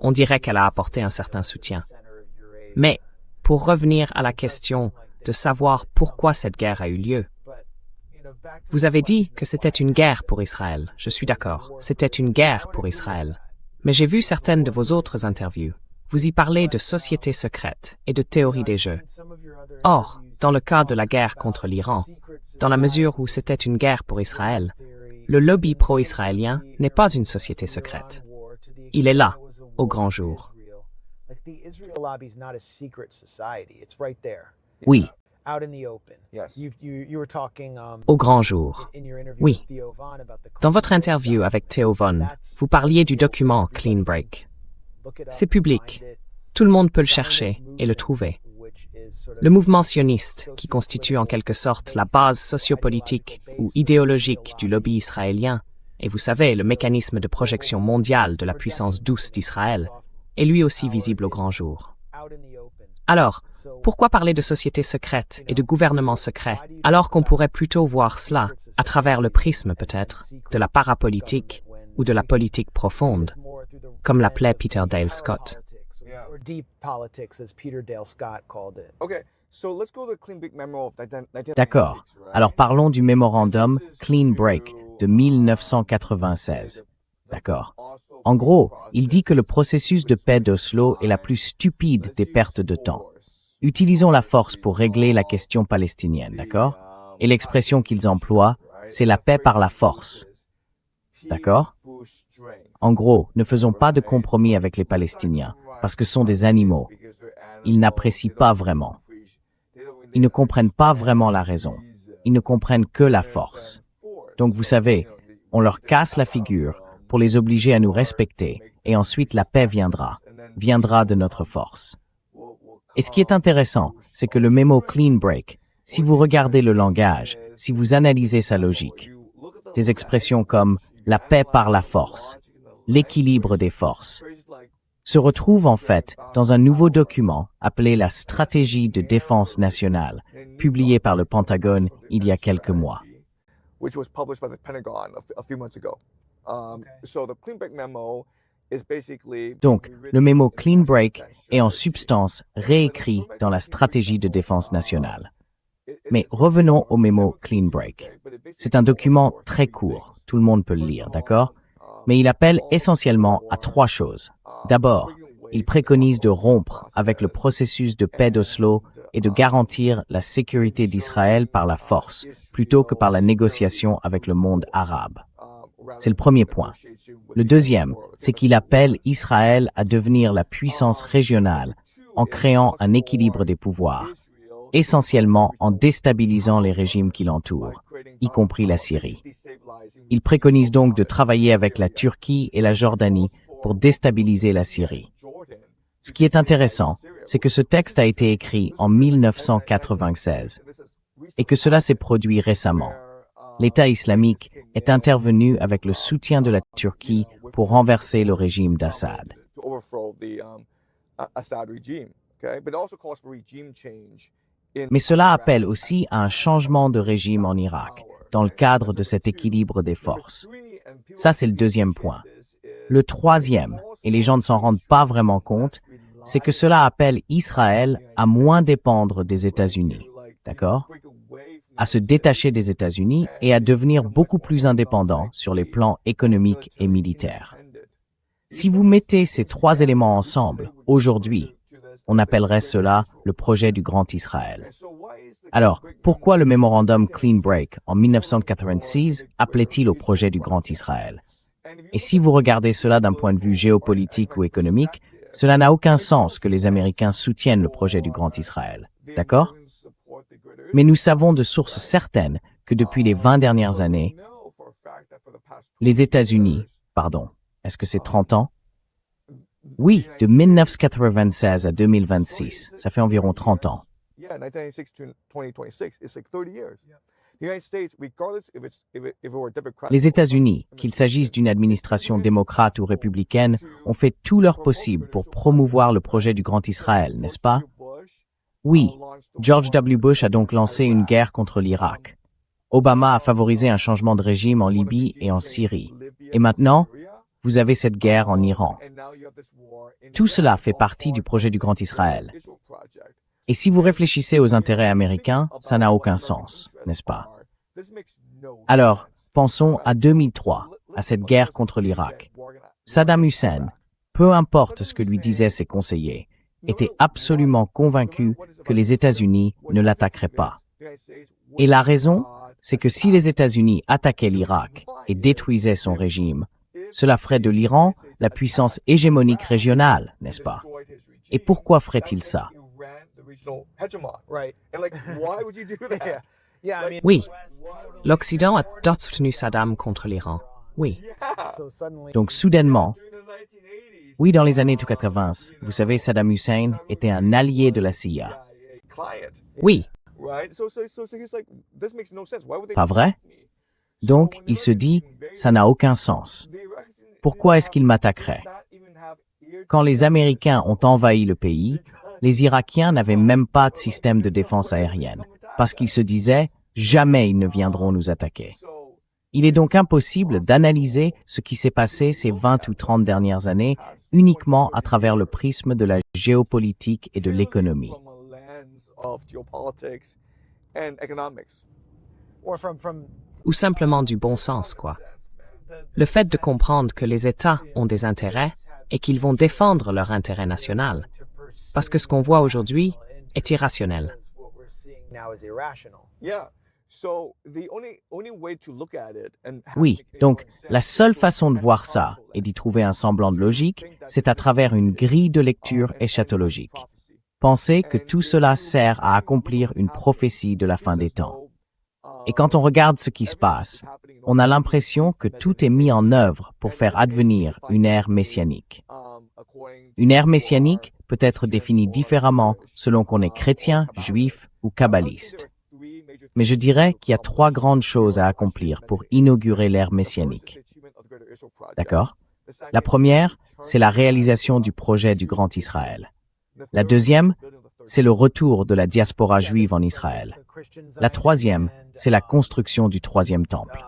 On dirait qu'elle a apporté un certain soutien. Mais, pour revenir à la question de savoir pourquoi cette guerre a eu lieu, vous avez dit que c'était une guerre pour Israël. Je suis d'accord, c'était une guerre pour Israël. Mais j'ai vu certaines de vos autres interviews. vous y parlez de sociétés secrètes et de théorie des jeux. Or, dans le cas de la guerre contre l'Iran, dans la mesure où c'était une guerre pour Israël, le lobby pro-israélien n'est pas une société secrète. Il est là, au grand jour. Oui, Yes. au grand jour. Oui. Dans votre interview avec Theo Von, vous parliez du document Clean Break. C'est public. Tout le monde peut le chercher et le trouver. Le mouvement sioniste, qui constitue en quelque sorte la base sociopolitique ou idéologique du lobby israélien, et vous savez, le mécanisme de projection mondiale de la puissance douce d'Israël, est lui aussi visible au grand jour. Alors, pourquoi parler de sociétés secrètes et de gouvernements secrets, alors qu'on pourrait plutôt voir cela à travers le prisme peut-être de la parapolitique ou de la politique profonde, comme l'appelait Peter Dale Scott? D'accord. Alors parlons du mémorandum Clean Break de 1996. D'accord. En gros, il dit que le processus de paix d'Oslo est la plus stupide des pertes de temps. Utilisons la force pour régler la question palestinienne, d'accord? Et l'expression qu'ils emploient, c'est la paix par la force. D'accord? En gros, ne faisons pas de compromis avec les Palestiniens, parce que ce sont des animaux. Ils n'apprécient pas vraiment. Ils ne comprennent pas vraiment la raison. Ils ne comprennent que la force. Donc vous savez, on leur casse la figure pour les obliger à nous respecter, et ensuite la paix viendra de notre force. Et ce qui est intéressant, c'est que le mémo Clean Break, si vous regardez le langage, si vous analysez sa logique, des expressions comme la paix par la force, l'équilibre des forces, se retrouvent en fait dans un nouveau document appelé la Stratégie de défense nationale, publié par le Pentagone il y a quelques mois. Donc, le mémo Clean Break est en substance réécrit dans la Stratégie de défense nationale. Mais revenons au mémo Clean Break. C'est un document très court, tout le monde peut le lire, d'accord? Mais il appelle essentiellement à trois choses. D'abord, il préconise de rompre avec le processus de paix d'Oslo et de garantir la sécurité d'Israël par la force, plutôt que par la négociation avec le monde arabe. C'est le premier point. Le deuxième, c'est qu'il appelle Israël à devenir la puissance régionale en créant un équilibre des pouvoirs, essentiellement en déstabilisant les régimes qui l'entourent, y compris la Syrie. Il préconise donc de travailler avec la Turquie et la Jordanie pour déstabiliser la Syrie. Ce qui est intéressant, c'est que ce texte a été écrit en 1996 et que cela s'est produit récemment. L'État islamique est intervenu avec le soutien de la Turquie pour renverser le régime d'Assad. Mais cela appelle aussi à un changement de régime en Irak, dans le cadre de cet équilibre des forces. Ça, c'est le deuxième point. Le troisième, et les gens ne s'en rendent pas vraiment compte, c'est que cela appelle Israël à moins dépendre des États-Unis, d'accord? À se détacher des États-Unis et à devenir beaucoup plus indépendant sur les plans économiques et militaires. Si vous mettez ces trois éléments ensemble, aujourd'hui, on appellerait cela le projet du Grand Israël. Alors, pourquoi le mémorandum Clean Break en 1986 appelait-il au projet du Grand Israël? Et si vous regardez cela d'un point de vue géopolitique ou économique, cela n'a aucun sens que les Américains soutiennent le projet du Grand Israël. D'accord? Mais nous savons de sources certaines que depuis les 20 dernières années, les États-Unis, est-ce que c'est 30 ans? Oui, de 1996 à 2026, ça fait environ 30 ans. Les États-Unis, qu'il s'agisse d'une administration démocrate ou républicaine, ont fait tout leur possible pour promouvoir le projet du Grand Israël, n'est-ce pas? Oui, George W. Bush a donc lancé une guerre contre l'Irak. Obama a favorisé un changement de régime en Libye et en Syrie. Et maintenant, vous avez cette guerre en Iran. Tout cela fait partie du projet du Grand Israël. Et si vous réfléchissez aux intérêts américains, ça n'a aucun sens, n'est-ce pas? Alors, pensons à 2003, à cette guerre contre l'Irak. Saddam Hussein, peu importe ce que lui disaient ses conseillers, était absolument convaincu que les États-Unis ne l'attaqueraient pas. Et la raison, c'est que si les États-Unis attaquaient l'Irak et détruisaient son régime, cela ferait de l'Iran la puissance hégémonique régionale, n'est-ce pas? Et pourquoi ferait-il ça? Oui, l'Occident a toujours soutenu Saddam contre l'Iran. Oui. Donc soudainement, oui, dans les années 80, vous savez, Saddam Hussein était un allié de la CIA. Oui, Pas vrai? Donc, il se dit, ça n'a aucun sens. Pourquoi est-ce qu'il m'attaquerait? Quand les Américains ont envahi le pays, les Irakiens n'avaient même pas de système de défense aérienne, parce qu'ils se disaient, jamais ils ne viendront nous attaquer. Il est donc impossible d'analyser ce qui s'est passé ces 20 ou 30 dernières années uniquement à travers le prisme de la géopolitique et de l'économie. ou simplement du bon sens, quoi. Le fait de comprendre que les États ont des intérêts et qu'ils vont défendre leur intérêt national. Parce que ce qu'on voit aujourd'hui est irrationnel. Oui, donc la seule façon de voir ça et d'y trouver un semblant de logique, c'est à travers une grille de lecture eschatologique. Pensez que tout cela sert à accomplir une prophétie de la fin des temps. Et quand on regarde ce qui se passe, on a l'impression que tout est mis en œuvre pour faire advenir une ère messianique. Une ère messianique peut être définie différemment selon qu'on est chrétien, juif ou kabbaliste. Mais je dirais qu'il y a 3 grandes choses à accomplir pour inaugurer l'ère messianique. D'accord? La première, c'est la réalisation du projet du Grand Israël. La deuxième, c'est le retour de la diaspora juive en Israël. La troisième, c'est la construction du 3e temple.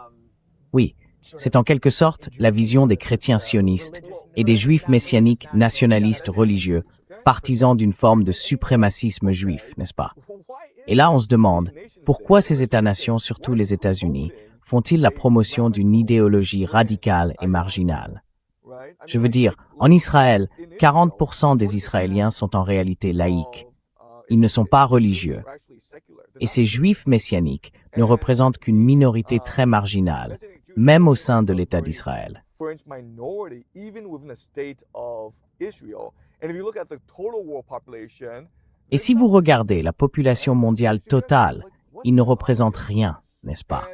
Oui, c'est en quelque sorte la vision des chrétiens sionistes et des juifs messianiques nationalistes religieux, partisans d'une forme de suprémacisme juif, n'est-ce pas? Et là, on se demande, pourquoi ces États-nations, surtout les États-Unis, font-ils la promotion d'une idéologie radicale et marginale? Je veux dire, en Israël, 40% des Israéliens sont en réalité laïcs. Ils ne sont pas religieux. Et ces juifs messianiques ne représentent qu'une minorité très marginale, même au sein de l'État d'Israël. Et si vous regardez la population mondiale totale, ils ne représentent rien, n'est-ce pas?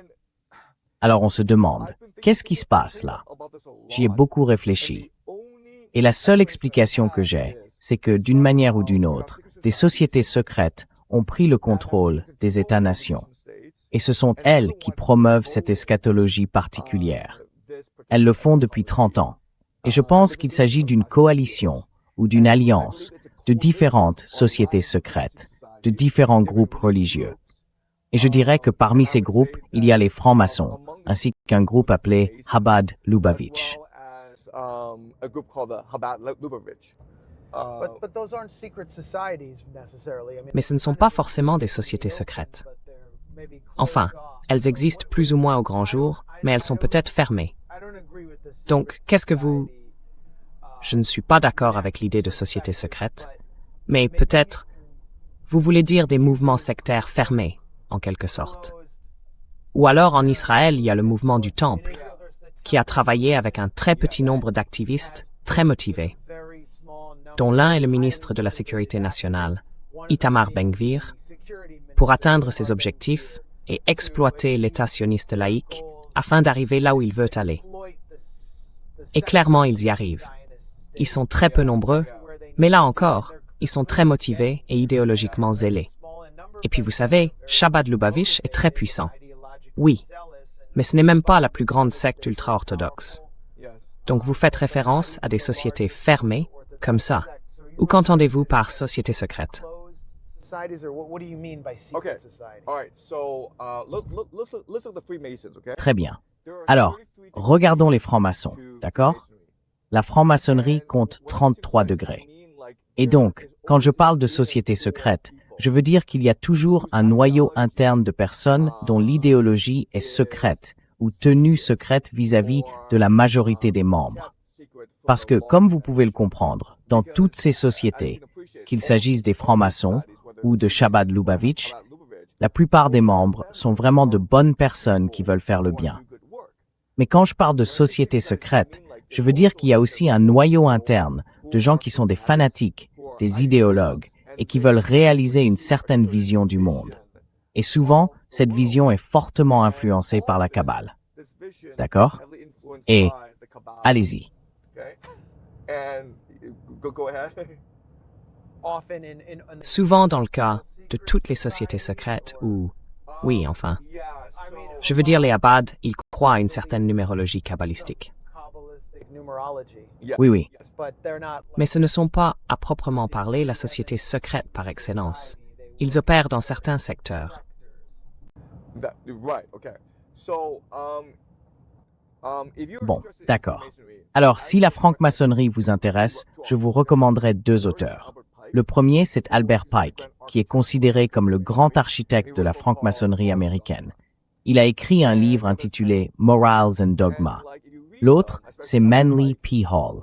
Alors on se demande, qu'est-ce qui se passe là? J'y ai beaucoup réfléchi. Et la seule explication que j'ai, c'est que d'une manière ou d'une autre, des sociétés secrètes ont pris le contrôle des États-nations. Et ce sont elles qui promeuvent cette eschatologie particulière. Elles le font depuis 30 ans. Et je pense qu'il s'agit d'une coalition ou d'une alliance de différentes sociétés secrètes, de différents groupes religieux. Et je dirais que parmi ces groupes, il y a les francs-maçons, ainsi qu'un groupe appelé Chabad Lubavitch. Mais ce ne sont pas forcément des sociétés secrètes. Enfin, elles existent plus ou moins au grand jour, mais elles sont peut-être fermées. Donc, qu'est-ce que vous... Je ne suis pas d'accord avec l'idée de société secrète, mais peut-être, vous voulez dire des mouvements sectaires fermés, en quelque sorte. Ou alors en Israël, il y a le mouvement du Temple, qui a travaillé avec un très petit nombre d'activistes très motivés, dont l'un est le ministre de la Sécurité nationale, Itamar Ben-Gvir, pour atteindre ses objectifs et exploiter l'État sioniste laïque afin d'arriver là où il veut aller. Et clairement, ils y arrivent. Ils sont très peu nombreux, mais là encore, ils sont très motivés et idéologiquement zélés. Et puis vous savez, Chabad Lubavitch est très puissant. Oui, mais ce n'est même pas la plus grande secte ultra-orthodoxe. Donc vous faites référence à des sociétés fermées, comme ça. Ou qu'entendez-vous par société secrète? Très bien. Alors, regardons les francs-maçons, d'accord? La franc-maçonnerie compte 33 degrés. Et donc, quand je parle de société secrète, je veux dire qu'il y a toujours un noyau interne de personnes dont l'idéologie est secrète ou tenue secrète vis-à-vis de la majorité des membres. Parce que, comme vous pouvez le comprendre, dans toutes ces sociétés, qu'il s'agisse des francs-maçons ou de Chabad Lubavitch, la plupart des membres sont vraiment de bonnes personnes qui veulent faire le bien. Mais quand je parle de société secrète, je veux dire qu'il y a aussi un noyau interne de gens qui sont des fanatiques, des idéologues, et qui veulent réaliser une certaine vision du monde. Et souvent, cette vision est fortement influencée par la Kabbale. D'accord? Et allez-y. Souvent dans le cas de toutes les sociétés secrètes où, oui, enfin, je veux dire les Abad, ils croient à une certaine numérologie kabbalistique. Oui, oui. Mais ce ne sont pas, à proprement parler, la société secrète par excellence. Ils opèrent dans certains secteurs. Bon, d'accord. Alors, si la franc-maçonnerie vous intéresse, je vous recommanderais deux auteurs. Le premier, c'est Albert Pike, qui est considéré comme le grand architecte de la franc-maçonnerie américaine. Il a écrit un livre intitulé Morals and Dogma. L'autre, c'est Manly P. Hall.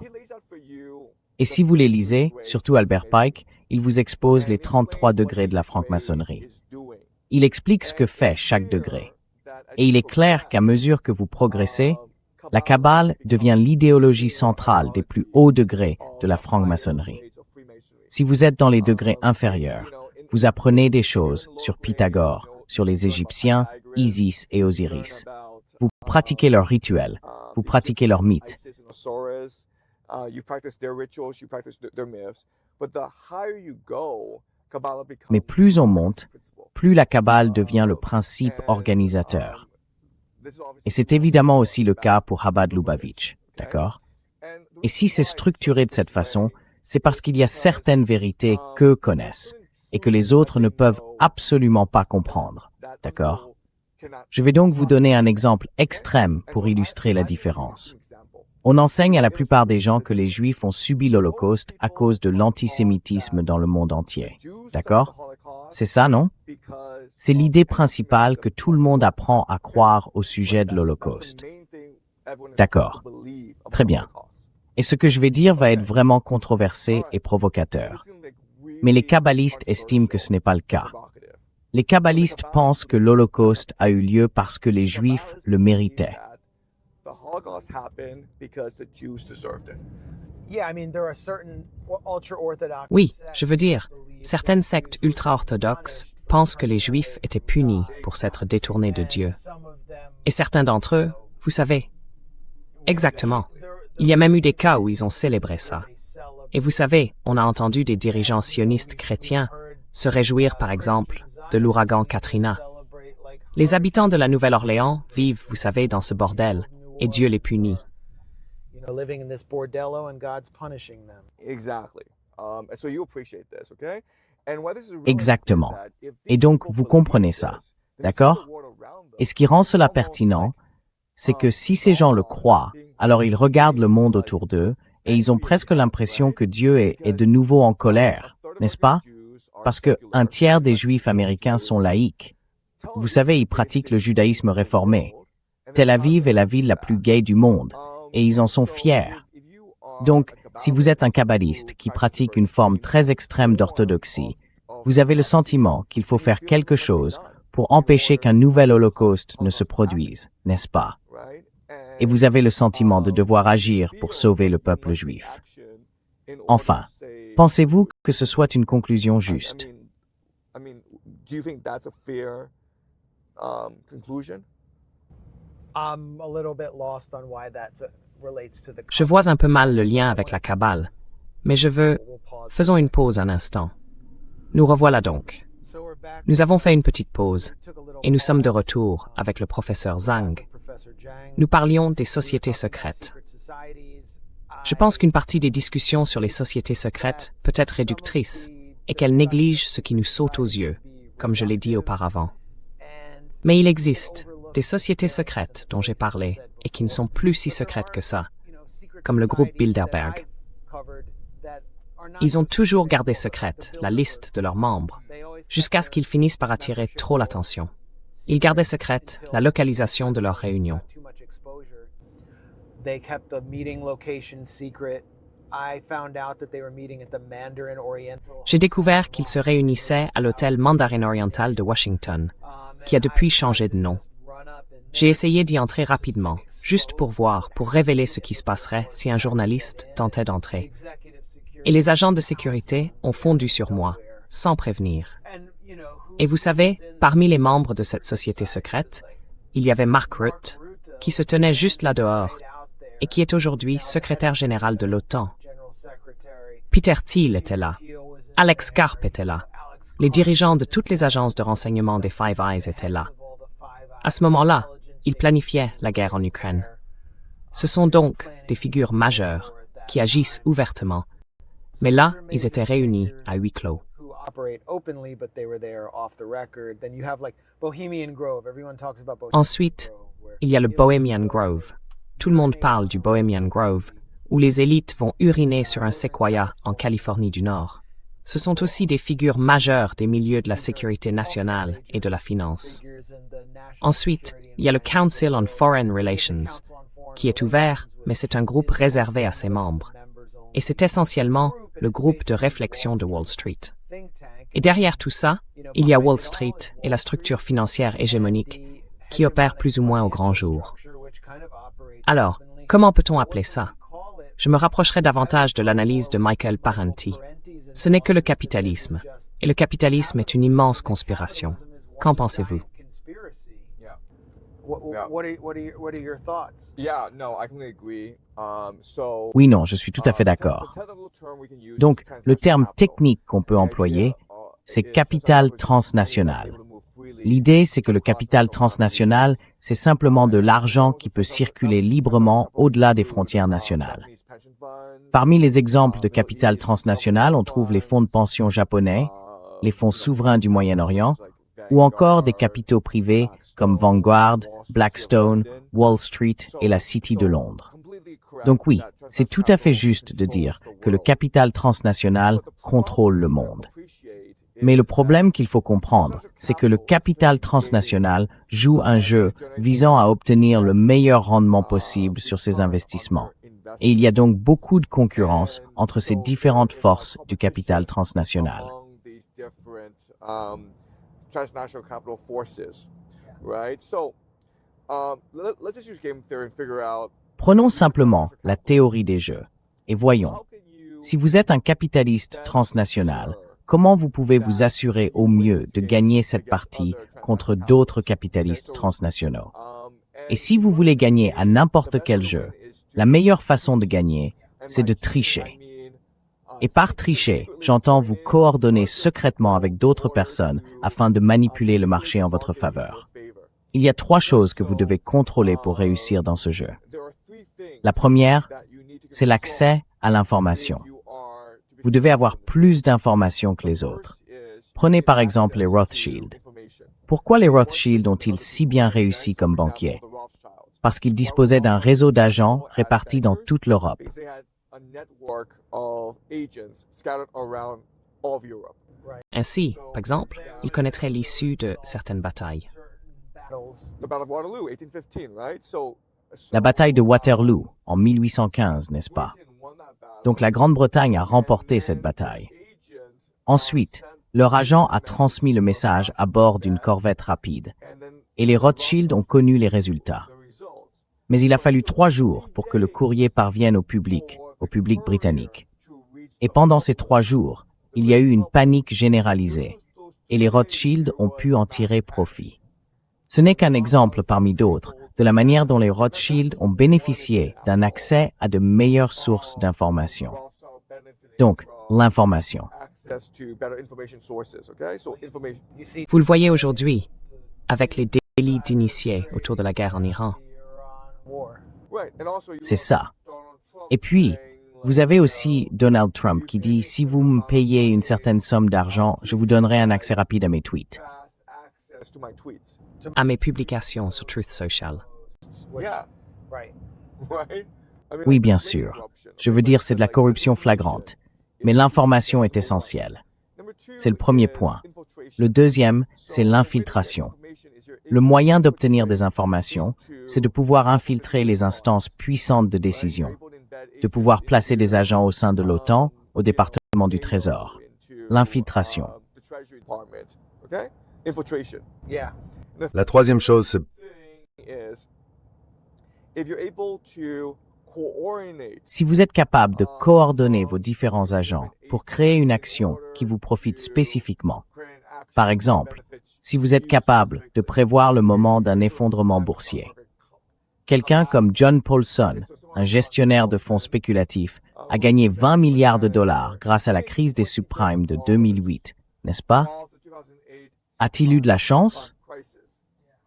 Et si vous les lisez, surtout Albert Pike, il vous expose les 33 degrés de la franc-maçonnerie. Il explique ce que fait chaque degré. Et il est clair qu'à mesure que vous progressez, la Kabbale devient l'idéologie centrale des plus hauts degrés de la franc-maçonnerie. Si vous êtes dans les degrés inférieurs, vous apprenez des choses sur Pythagore, sur les Égyptiens, Isis et Osiris. Vous pratiquez leurs rituels, vous pratiquez leurs mythes. Mais plus on monte, plus la Kabbale devient le principe organisateur. Et c'est évidemment aussi le cas pour Chabad Lubavitch, d'accord? Et si c'est structuré de cette façon, c'est parce qu'il y a certaines vérités qu'eux connaissent et que les autres ne peuvent absolument pas comprendre, d'accord? Je vais donc vous donner un exemple extrême pour illustrer la différence. On enseigne à la plupart des gens que les Juifs ont subi l'Holocauste à cause de l'antisémitisme dans le monde entier, d'accord? C'est ça, non? C'est l'idée principale que tout le monde apprend à croire au sujet de l'Holocauste. D'accord. Très bien. Et ce que je vais dire va être vraiment controversé et provocateur. Mais les kabbalistes estiment que ce n'est pas le cas. Les kabbalistes pensent que l'Holocauste a eu lieu parce que les Juifs le méritaient. Oui, je veux dire, certaines sectes ultra-orthodoxes pensent que les Juifs étaient punis pour s'être détournés de Dieu. Et certains d'entre eux, vous savez, exactement. Il y a même eu des cas où ils ont célébré ça. Et vous savez, on a entendu des dirigeants sionistes chrétiens se réjouir, par exemple, de l'ouragan Katrina. Les habitants de la Nouvelle-Orléans vivent, vous savez, dans ce bordel, et Dieu les punit. Exactement. Et donc, vous comprenez ça, d'accord? Et ce qui rend cela pertinent, c'est que si ces gens le croient, alors ils regardent le monde autour d'eux et ils ont presque l'impression que Dieu est de nouveau en colère, n'est-ce pas? Parce que un tiers des Juifs américains sont laïcs. Vous savez, ils pratiquent le judaïsme réformé. Tel Aviv est la ville la plus gaie du monde, et ils en sont fiers. Donc, si vous êtes un kabbaliste qui pratique une forme très extrême d'orthodoxie, vous avez le sentiment qu'il faut faire quelque chose pour empêcher qu'un nouvel holocauste ne se produise, n'est-ce pas? Et vous avez le sentiment de devoir agir pour sauver le peuple juif. Enfin, pensez-vous que ce soit une conclusion juste? Je vois un peu mal le lien avec la Kabbale, mais faisons une pause un instant. Nous revoilà donc. Nous avons fait une petite pause, et nous sommes de retour avec le professeur Zhang. Nous parlions des sociétés secrètes. Je pense qu'une partie des discussions sur les sociétés secrètes peut être réductrice, et qu'elles négligent ce qui nous saute aux yeux, comme je l'ai dit auparavant. Mais il existe des sociétés secrètes dont j'ai parlé, et qui ne sont plus si secrètes que ça, comme le groupe Bilderberg. Ils ont toujours gardé secrète la liste de leurs membres, jusqu'à ce qu'ils finissent par attirer trop l'attention. Ils gardaient secrète la localisation de leurs réunions. They kept the meeting location secret. I found out that they were meeting at the Mandarin Oriental. J'ai découvert qu'ils se réunissaient à l'hôtel Mandarin Oriental de Washington, qui a depuis changé de nom. J'ai essayé d'y entrer rapidement, juste pour voir, pour révéler ce qui se passerait si un journaliste tentait d'entrer. Et les agents de sécurité ont fondu sur moi, sans prévenir. Et vous savez, parmi les membres de cette société secrète, il y avait Mark Rutte, qui se tenait juste là dehors, et qui est aujourd'hui secrétaire général de l'OTAN. Peter Thiel était là. Alex Karp était là. Les dirigeants de toutes les agences de renseignement des Five Eyes étaient là. À ce moment-là, ils planifiaient la guerre en Ukraine. Ce sont donc des figures majeures qui agissent ouvertement. Mais là, ils étaient réunis à huis clos. Ensuite, il y a le Bohemian Grove. Tout le monde parle du Bohemian Grove, où les élites vont uriner sur un séquoia en Californie du Nord. Ce sont aussi des figures majeures des milieux de la sécurité nationale et de la finance. Ensuite, il y a le Council on Foreign Relations, qui est ouvert, mais c'est un groupe réservé à ses membres. Et c'est essentiellement le groupe de réflexion de Wall Street. Et derrière tout ça, il y a Wall Street et la structure financière hégémonique qui opère plus ou moins au grand jour. Alors, comment peut-on appeler ça? Je me rapprocherai davantage de l'analyse de Michael Parenti. Ce n'est que le capitalisme, et le capitalisme est une immense conspiration. Qu'en pensez-vous? Oui, non, je suis tout à fait d'accord. Donc, le terme technique qu'on peut employer, c'est capital transnational. L'idée, c'est que le capital transnational, c'est simplement de l'argent qui peut circuler librement au-delà des frontières nationales. Parmi les exemples de capital transnational, on trouve les fonds de pension japonais, les fonds souverains du Moyen-Orient, ou encore des capitaux privés comme Vanguard, Blackstone, Wall Street et la City de Londres. Donc oui, c'est tout à fait juste de dire que le capital transnational contrôle le monde. Mais le problème qu'il faut comprendre, c'est que le capital transnational joue un jeu visant à obtenir le meilleur rendement possible sur ses investissements. Et il y a donc beaucoup de concurrence entre ces différentes forces du capital transnational. Prenons simplement la théorie des jeux et voyons. Si vous êtes un capitaliste transnational, comment vous pouvez vous assurer au mieux de gagner cette partie contre d'autres capitalistes transnationaux? Et si vous voulez gagner à n'importe quel jeu, la meilleure façon de gagner, c'est de tricher. Et par tricher, j'entends vous coordonner secrètement avec d'autres personnes afin de manipuler le marché en votre faveur. Il y a 3 choses que vous devez contrôler pour réussir dans ce jeu. La première, c'est l'accès à l'information. Vous devez avoir plus d'informations que les autres. Prenez par exemple les Rothschild. Pourquoi les Rothschild ont-ils si bien réussi comme banquiers? Parce qu'ils disposaient d'un réseau d'agents répartis dans toute l'Europe. Ainsi, par exemple, ils connaîtraient l'issue de certaines batailles. La bataille de Waterloo, en 1815, n'est-ce pas? Donc la Grande-Bretagne a remporté cette bataille. Ensuite, leur agent a transmis le message à bord d'une corvette rapide, et les Rothschild ont connu les résultats. Mais il a fallu 3 jours pour que le courrier parvienne au public britannique. Et pendant ces 3 jours, il y a eu une panique généralisée, et les Rothschild ont pu en tirer profit. Ce n'est qu'un exemple parmi d'autres de la manière dont les Rothschild ont bénéficié d'un accès à de meilleures sources d'information. Donc, l'information. Vous le voyez aujourd'hui, avec les délits d'initiés autour de la guerre en Iran. C'est ça. Et puis, vous avez aussi Donald Trump qui dit « Si vous me payez une certaine somme d'argent, je vous donnerai un accès rapide à mes tweets. » À mes publications sur Truth Social. Oui, bien sûr. Je veux dire, c'est de la corruption flagrante. Mais l'information est essentielle. C'est le premier point. Le deuxième, c'est l'infiltration. Le moyen d'obtenir des informations, c'est de pouvoir infiltrer les instances puissantes de décision, de pouvoir placer des agents au sein de l'OTAN, au département du Trésor. L'infiltration. Yeah. La troisième chose, c'est Si vous êtes capable de coordonner vos différents agents pour créer une action qui vous profite spécifiquement, par exemple, si vous êtes capable de prévoir le moment d'un effondrement boursier. Quelqu'un comme John Paulson, un gestionnaire de fonds spéculatifs, a gagné 20 milliards de dollars grâce à la crise des subprimes de 2008, n'est-ce pas? A-t-il eu de la chance?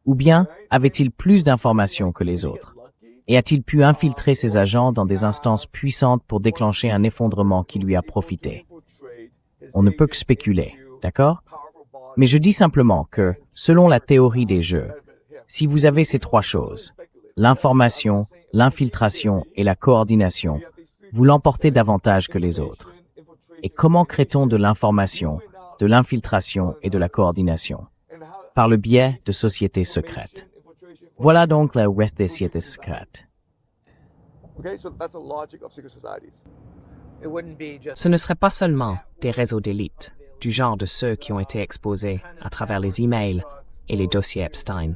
Ou bien avait-il plus d'informations que les autres? Et a-t-il pu infiltrer ses agents dans des instances puissantes pour déclencher un effondrement qui lui a profité? On ne peut que spéculer, d'accord? Mais je dis simplement que, selon la théorie des jeux, si vous avez ces trois choses, l'information, l'infiltration et la coordination, vous l'emportez davantage que les autres. Et comment crée-t-on de l'information, de l'infiltration et de la coordination? Par le biais de sociétés secrètes. Voilà donc la web des sociétés secrètes. Ce ne serait pas seulement des réseaux d'élite, du genre de ceux qui ont été exposés à travers les emails et les dossiers Epstein.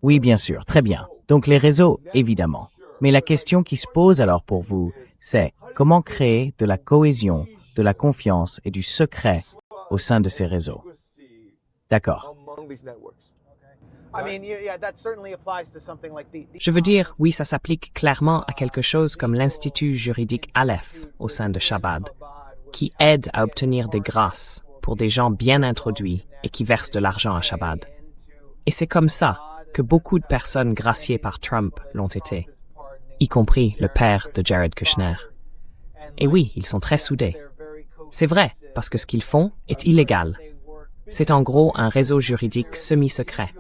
Oui, bien sûr, très bien. Donc les réseaux, évidemment. Mais la question qui se pose alors pour vous, c'est comment créer de la cohésion, de la confiance et du secret au sein de ces réseaux. D'accord. Je veux dire, oui, ça s'applique clairement à quelque chose comme l'Institut juridique Aleph au sein de Chabad, qui aide à obtenir des grâces pour des gens bien introduits et qui versent de l'argent à Chabad. Et c'est comme ça que beaucoup de personnes graciées par Trump l'ont été, y compris le père de Jared Kushner. Et oui, ils sont très soudés. C'est vrai, parce que ce qu'ils font est illégal. C'est en gros un réseau juridique semi-secret.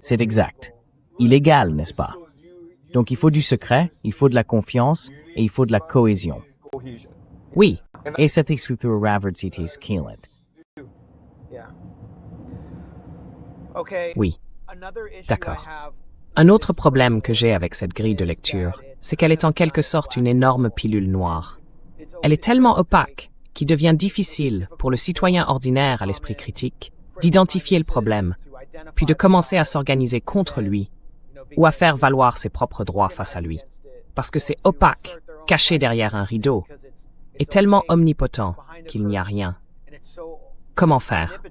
C'est exact. Illégal, n'est-ce pas? Donc il faut du secret, il faut de la confiance et il faut de la cohésion. Oui, Et c'est écrit sur Harvard City Skillet. oui, d'accord. Un autre problème que j'ai avec cette grille de lecture, c'est qu'elle est en quelque sorte une énorme pilule noire. Elle est tellement opaque qu'il devient difficile pour le citoyen ordinaire à l'esprit critique d'identifier le problème, puis de commencer à s'organiser contre lui ou à faire valoir ses propres droits face à lui. Parce que c'est opaque, caché derrière un rideau, et tellement omnipotent qu'il n'y a rien. Comment faire?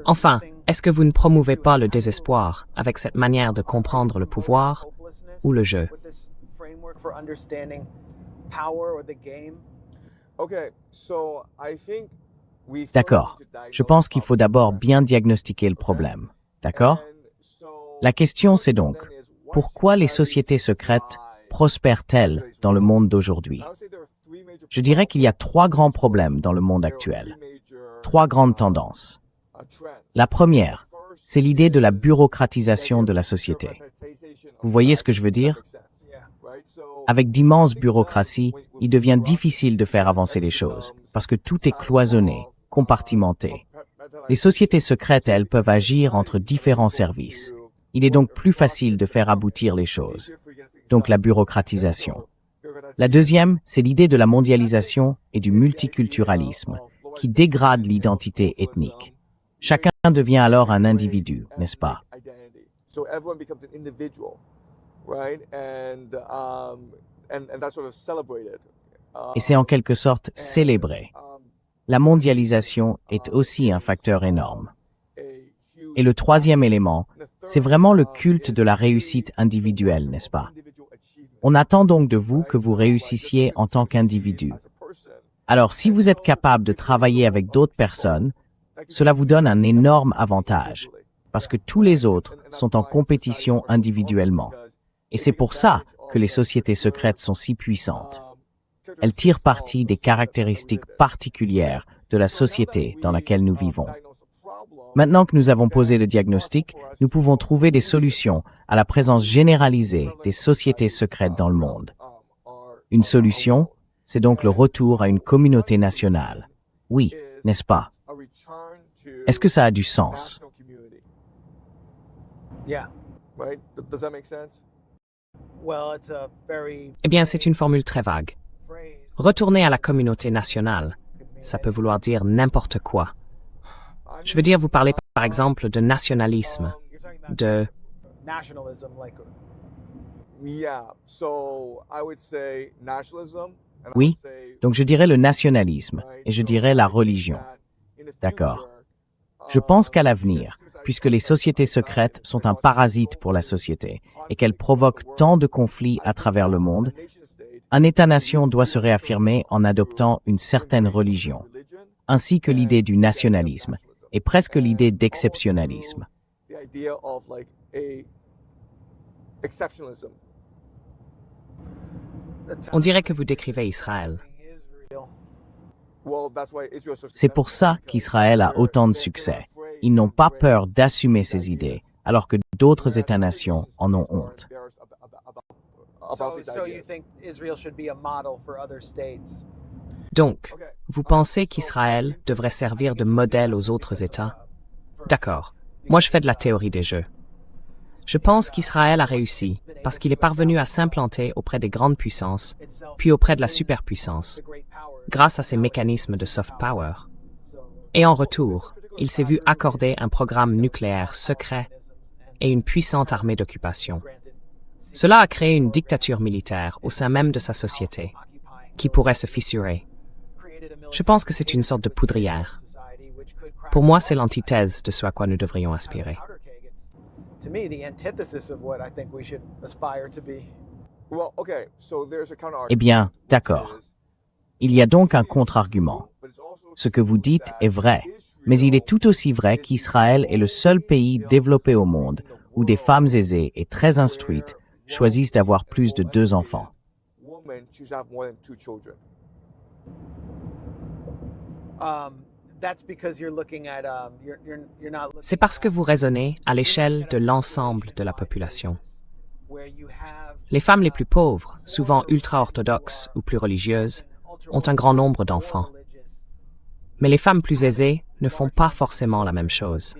Enfin, est-ce que vous ne promouvez pas le désespoir avec cette manière de comprendre le pouvoir ou le jeu? D'accord. Je pense qu'il faut d'abord bien diagnostiquer le problème. D'accord? La question c'est donc, pourquoi les sociétés secrètes prospèrent-elles dans le monde d'aujourd'hui? Je dirais qu'il y a trois grands problèmes dans le monde actuel. Trois grandes tendances. La première, c'est l'idée de la bureaucratisation de la société. Vous voyez ce que je veux dire? Avec d'immenses bureaucraties, il devient difficile de faire avancer les choses, parce que tout est cloisonné, compartimenté. Les sociétés secrètes, elles, peuvent agir entre différents services. Il est donc plus facile de faire aboutir les choses. Donc la bureaucratisation. La deuxième, c'est l'idée de la mondialisation et du multiculturalisme, qui dégrade l'identité ethnique. Chacun devient alors un individu, n'est-ce pas? Et c'est en quelque sorte célébré. La mondialisation est aussi un facteur énorme. Et le troisième élément, c'est vraiment le culte de la réussite individuelle, n'est-ce pas? On attend donc de vous que vous réussissiez en tant qu'individu. Alors, si vous êtes capable de travailler avec d'autres personnes, cela vous donne un énorme avantage, parce que tous les autres sont en compétition individuellement. Et c'est pour ça que les sociétés secrètes sont si puissantes. Elles tirent parti des caractéristiques particulières de la société dans laquelle nous vivons. Maintenant que nous avons posé le diagnostic, nous pouvons trouver des solutions à la présence généralisée des sociétés secrètes dans le monde. Une solution, c'est donc le retour à une communauté nationale. Oui, n'est-ce pas? Est-ce que ça a du sens? Yeah. Right? Does that make sense? Well, it's a very Eh bien, c'est une formule très vague. phrase. Retourner à la communauté nationale, ça peut vouloir dire n'importe quoi. Je veux dire, vous parlez par exemple de nationalisme, You're talking about de... nationalism, like Yeah. So I would say nationalism. And I Oui, would say, donc je dirais le nationalisme et je dirais la religion. D'accord. Je pense qu'à l'avenir, puisque les sociétés secrètes sont un parasite pour la société et qu'elles provoquent tant de conflits à travers le monde, un État-nation doit se réaffirmer en adoptant une certaine religion, ainsi que l'idée du nationalisme et presque l'idée d'exceptionnalisme. The idea of like a exceptionalism. On dirait que vous décrivez Israël. Israel. Well, that's why Israel's so C'est pour ça qu'Israël a autant de succès. Ils n'ont pas peur d'assumer ces idées, alors que d'autres États-nations en ont honte. About these So you ideas. think Israel should be a model for other states? Donc, vous pensez qu'Israël devrait servir de modèle aux autres États? D'accord. Moi, je fais de la théorie des jeux. Je pense qu'Israël a réussi parce qu'il est parvenu à s'implanter auprès des grandes puissances, puis auprès de la superpuissance, grâce à ses mécanismes de soft power. Et en retour, il s'est vu accorder un programme nucléaire secret et une puissante armée d'occupation. Cela a créé une dictature militaire au sein même de sa société, qui pourrait se fissurer. Je pense que c'est une sorte de poudrière. Pour moi, c'est l'antithèse de ce à quoi nous devrions aspirer. To me, the antithesis of what I think we should aspire to be. Well, okay. So there's a counter Eh bien, d'accord. Il y a donc un contre-argument. Ce que vous dites est vrai, mais il est tout aussi vrai qu'Israël est le seul pays développé au monde où des femmes aisées et très instruites choisissent d'avoir plus de 2 enfants. women choose to have more than 2 children. That's because you're looking at you're not looking C'est parce que vous raisonnez à l'échelle de l'ensemble de la population. where you have Les femmes les plus pauvres, souvent ultra-orthodoxes ou plus religieuses, ont un grand nombre d'enfants. Mais les femmes plus aisées ne font pas forcément la même chose.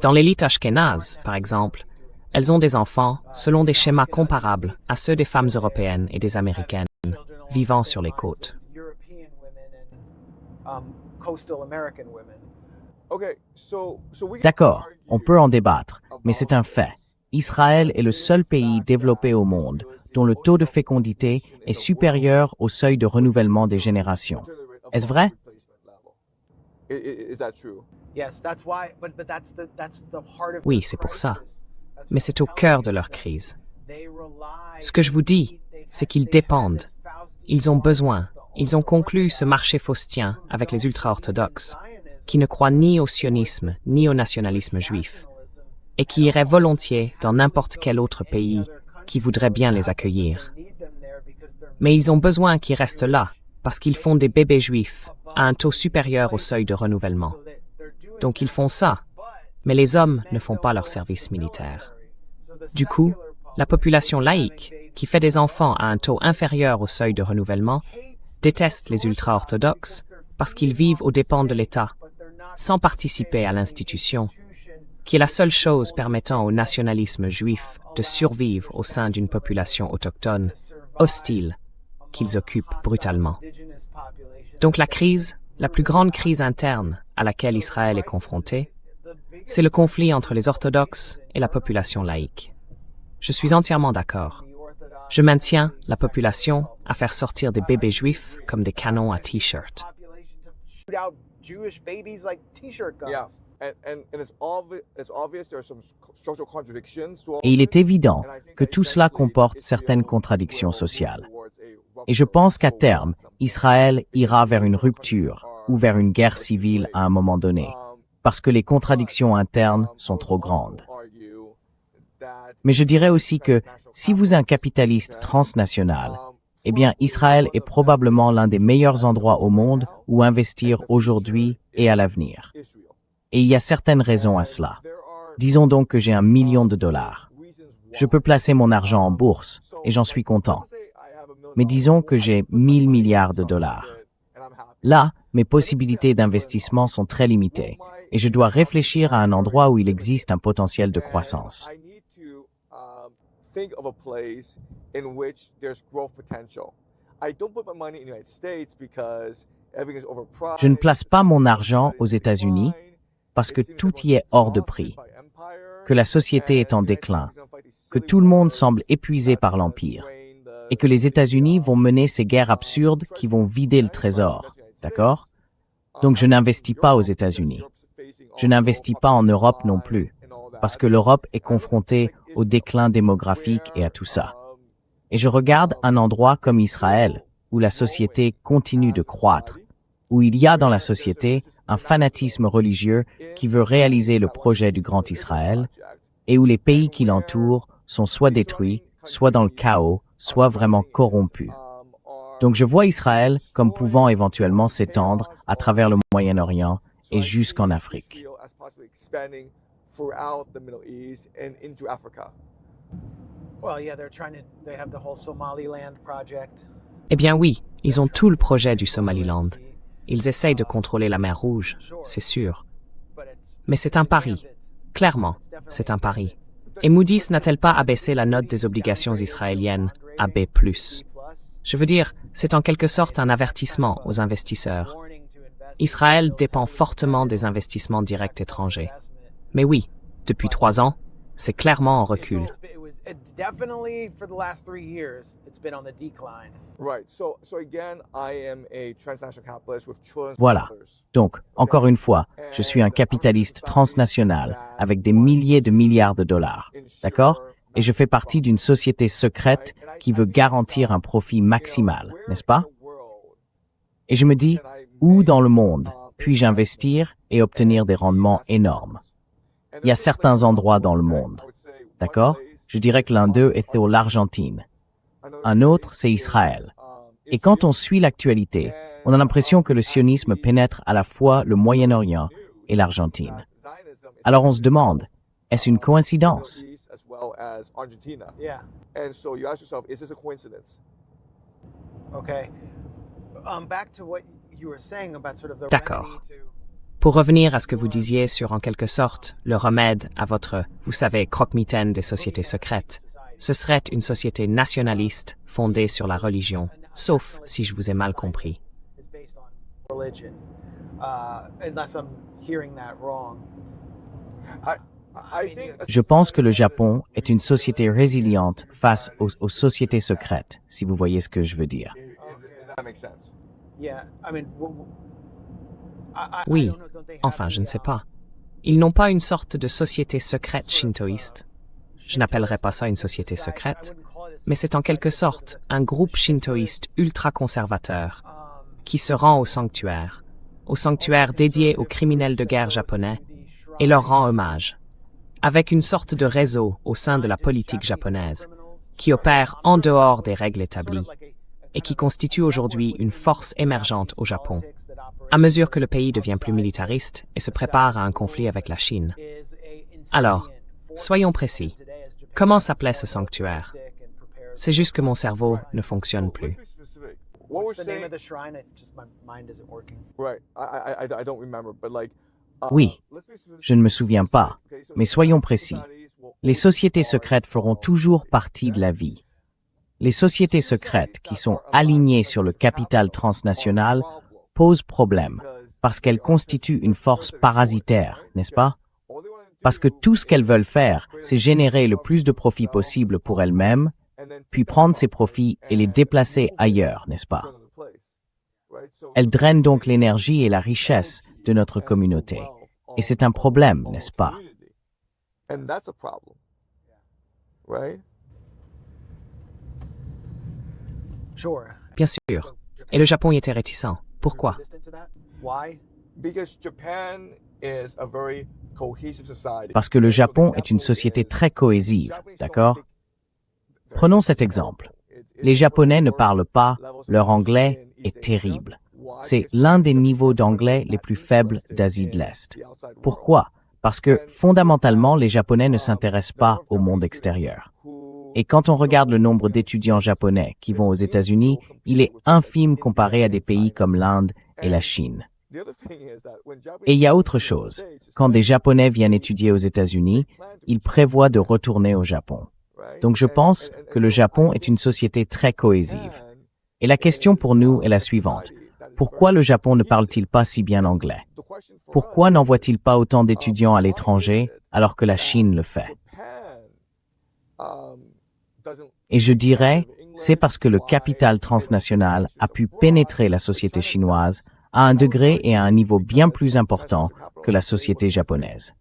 Dans l'élite ashkénaze, par exemple, elles ont des enfants selon des schémas comparables à ceux des femmes européennes et des américaines vivant sur les côtes. European women and coastal American women. Okay. So we can D'accord, argue on peut en débattre, mais c'est un fait. Israël est le seul pays développé au monde dont le taux de fécondité est supérieur au seuil de renouvellement des générations. Est-ce vrai? Is that true? Yes, that's why. But that's the heart of. Oui, their c'est pour ça. crisis. That's Mais what c'est au I'm cœur telling de you. leur crise. They rely- Ce que je vous dis, c'est qu'ils dépendent. Ils ont besoin. Ils ont conclu ce marché faustien avec les ultra-orthodoxes, qui ne croient ni au sionisme ni au nationalisme juif, et qui iraient volontiers dans n'importe quel autre pays qui voudrait bien les accueillir. Mais ils ont besoin qu'ils restent là, parce qu'ils font des bébés juifs à un taux supérieur au seuil de renouvellement. Donc ils font ça, mais les hommes ne font pas leur service militaire. Du coup, la population laïque, qui fait des enfants à un taux inférieur au seuil de renouvellement, déteste les ultra-orthodoxes parce qu'ils vivent aux dépens de l'État, sans participer à l'institution, qui est la seule chose permettant au nationalisme juif de survivre au sein d'une population autochtone, hostile, qu'ils occupent brutalement. Donc la crise, la plus grande crise interne à laquelle Israël est confronté, c'est le conflit entre les orthodoxes et la population laïque. Je suis entièrement d'accord. Je maintiens la population à faire sortir des bébés juifs comme des canons à t-shirt. Shoot out Jewish babies like t-shirt guns. Yeah. And it's obvious there are some structural contradictions to all Et il est évident and I think que that tout cela eventually comporte Israel certaines will contradictions move sociales. towards a Et je pense qu'à terme, Israël ira vers une rupture ou vers une guerre civile à un moment donné, parce que les contradictions internes sont trop grandes. Mais je dirais aussi que si vous êtes un capitaliste transnational, eh bien Israël est probablement l'un des meilleurs endroits au monde où investir aujourd'hui et à l'avenir. Et il y a certaines raisons à cela. Disons donc que j'ai $1 million. Je peux placer mon argent en bourse et j'en suis content. mais disons que j'ai 1000 milliards de dollars. Là, mes possibilités d'investissement sont très limitées et je dois réfléchir à un endroit où il existe un potentiel de croissance. Je ne place pas mon argent aux États-Unis parce que tout y est hors de prix, que la société est en déclin, que tout le monde semble épuisé par l'Empire, et que les États-Unis vont mener ces guerres absurdes qui vont vider le trésor, d'accord? Donc je n'investis pas aux États-Unis. Je n'investis pas en Europe non plus, parce que l'Europe est confrontée au déclin démographique et à tout ça. Et je regarde un endroit comme Israël, où la société continue de croître, où il y a dans la société un fanatisme religieux qui veut réaliser le projet du Grand Israël, et où les pays qui l'entourent sont soit détruits, soit dans le chaos, soit vraiment corrompus. Donc je vois Israël comme pouvant éventuellement s'étendre à travers le Moyen-Orient et jusqu'en Afrique. Eh bien oui, ils ont tout le projet du Somaliland. Ils essayent de contrôler la mer Rouge, c'est sûr. Mais c'est un pari. Clairement, c'est un pari. Et Moody's n'a-t-elle pas abaissé la note des obligations israéliennes à B+. Je veux dire, c'est en quelque sorte un avertissement aux investisseurs. Israël dépend fortement des investissements directs étrangers. Mais oui, depuis 3 ans, c'est clairement en recul. Voilà. Donc, encore une fois, je suis un capitaliste transnational avec des milliers de milliards de dollars. D'accord? Et je fais partie d'une société secrète qui veut garantir un profit maximal, n'est-ce pas? Et je me dis, où dans le monde puis-je investir et obtenir des rendements énormes? Il y a certains endroits dans le monde. D'accord? Je dirais que l'un d'eux est l'Argentine. Un autre, c'est Israël. Et quand on suit l'actualité, on a l'impression que le sionisme pénètre à la fois le Moyen-Orient et l'Argentine. Alors on se demande, est-ce une coïncidence? D'accord. Pour revenir à ce que vous disiez sur, en quelque sorte, le remède à votre, vous savez, croque-mitaine des sociétés secrètes, ce serait une société nationaliste fondée sur la religion, sauf si je vous ai mal compris. Je pense que le Japon est une société résiliente face aux sociétés secrètes, si vous voyez ce que je veux dire. Oui, enfin, je ne sais pas. Ils n'ont pas une sorte de société secrète shintoïste. Je n'appellerais pas ça une société secrète, mais c'est en quelque sorte un groupe shintoïste ultra-conservateur qui se rend au sanctuaire dédié aux criminels de guerre japonais, et leur rend hommage, avec une sorte de réseau au sein de la politique japonaise, qui opère en dehors des règles établies, et qui constitue aujourd'hui une force émergente au Japon, à mesure que le pays devient plus militariste et se prépare à un conflit avec la Chine. Alors, soyons précis. Comment s'appelait ce sanctuaire? C'est juste que mon cerveau ne fonctionne plus. Oui, je ne me souviens pas, mais soyons précis. Les sociétés secrètes feront toujours partie de la vie. Les sociétés secrètes qui sont alignées sur le capital transnational posent problème parce qu'elles constituent une force parasitaire, n'est-ce pas? Parce que tout ce qu'elles veulent faire, c'est générer le plus de profits possible pour elles-mêmes, puis prendre ces profits et les déplacer ailleurs, n'est-ce pas? Elles drainent donc l'énergie et la richesse de notre communauté. Et c'est un problème, n'est-ce pas? Bien sûr. Et le Japon y était réticent. Pourquoi? Parce que le Japon est une société très cohésive, d'accord? Prenons cet exemple. Les Japonais ne parlent pas, leur anglais est terrible. C'est l'un des niveaux d'anglais les plus faibles d'Asie de l'Est. Pourquoi? Parce que, fondamentalement, les Japonais ne s'intéressent pas au monde extérieur. Et quand on regarde le nombre d'étudiants japonais qui vont aux États-Unis, il est infime comparé à des pays comme l'Inde et la Chine. Et il y a autre chose. Quand des Japonais viennent étudier aux États-Unis, ils prévoient de retourner au Japon. Donc je pense que le Japon est une société très cohésive. Et la question pour nous est la suivante. Pourquoi le Japon ne parle-t-il pas si bien anglais? Pourquoi n'envoie-t-il pas autant d'étudiants à l'étranger alors que la Chine le fait? Et je dirais, c'est parce que le capital transnational a pu pénétrer la société chinoise à un degré et à un niveau bien plus important que la société japonaise.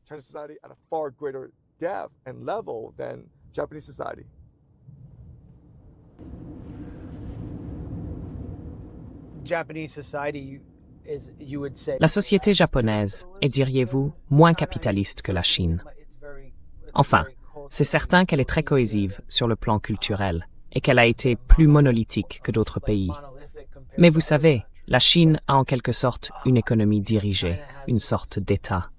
La société japonaise est, diriez-vous, moins capitaliste que la Chine. Enfin, c'est certain qu'elle est très cohésive sur le plan culturel et qu'elle a été plus monolithique que d'autres pays. Mais vous savez, la Chine a en quelque sorte une économie dirigée, une sorte d'État.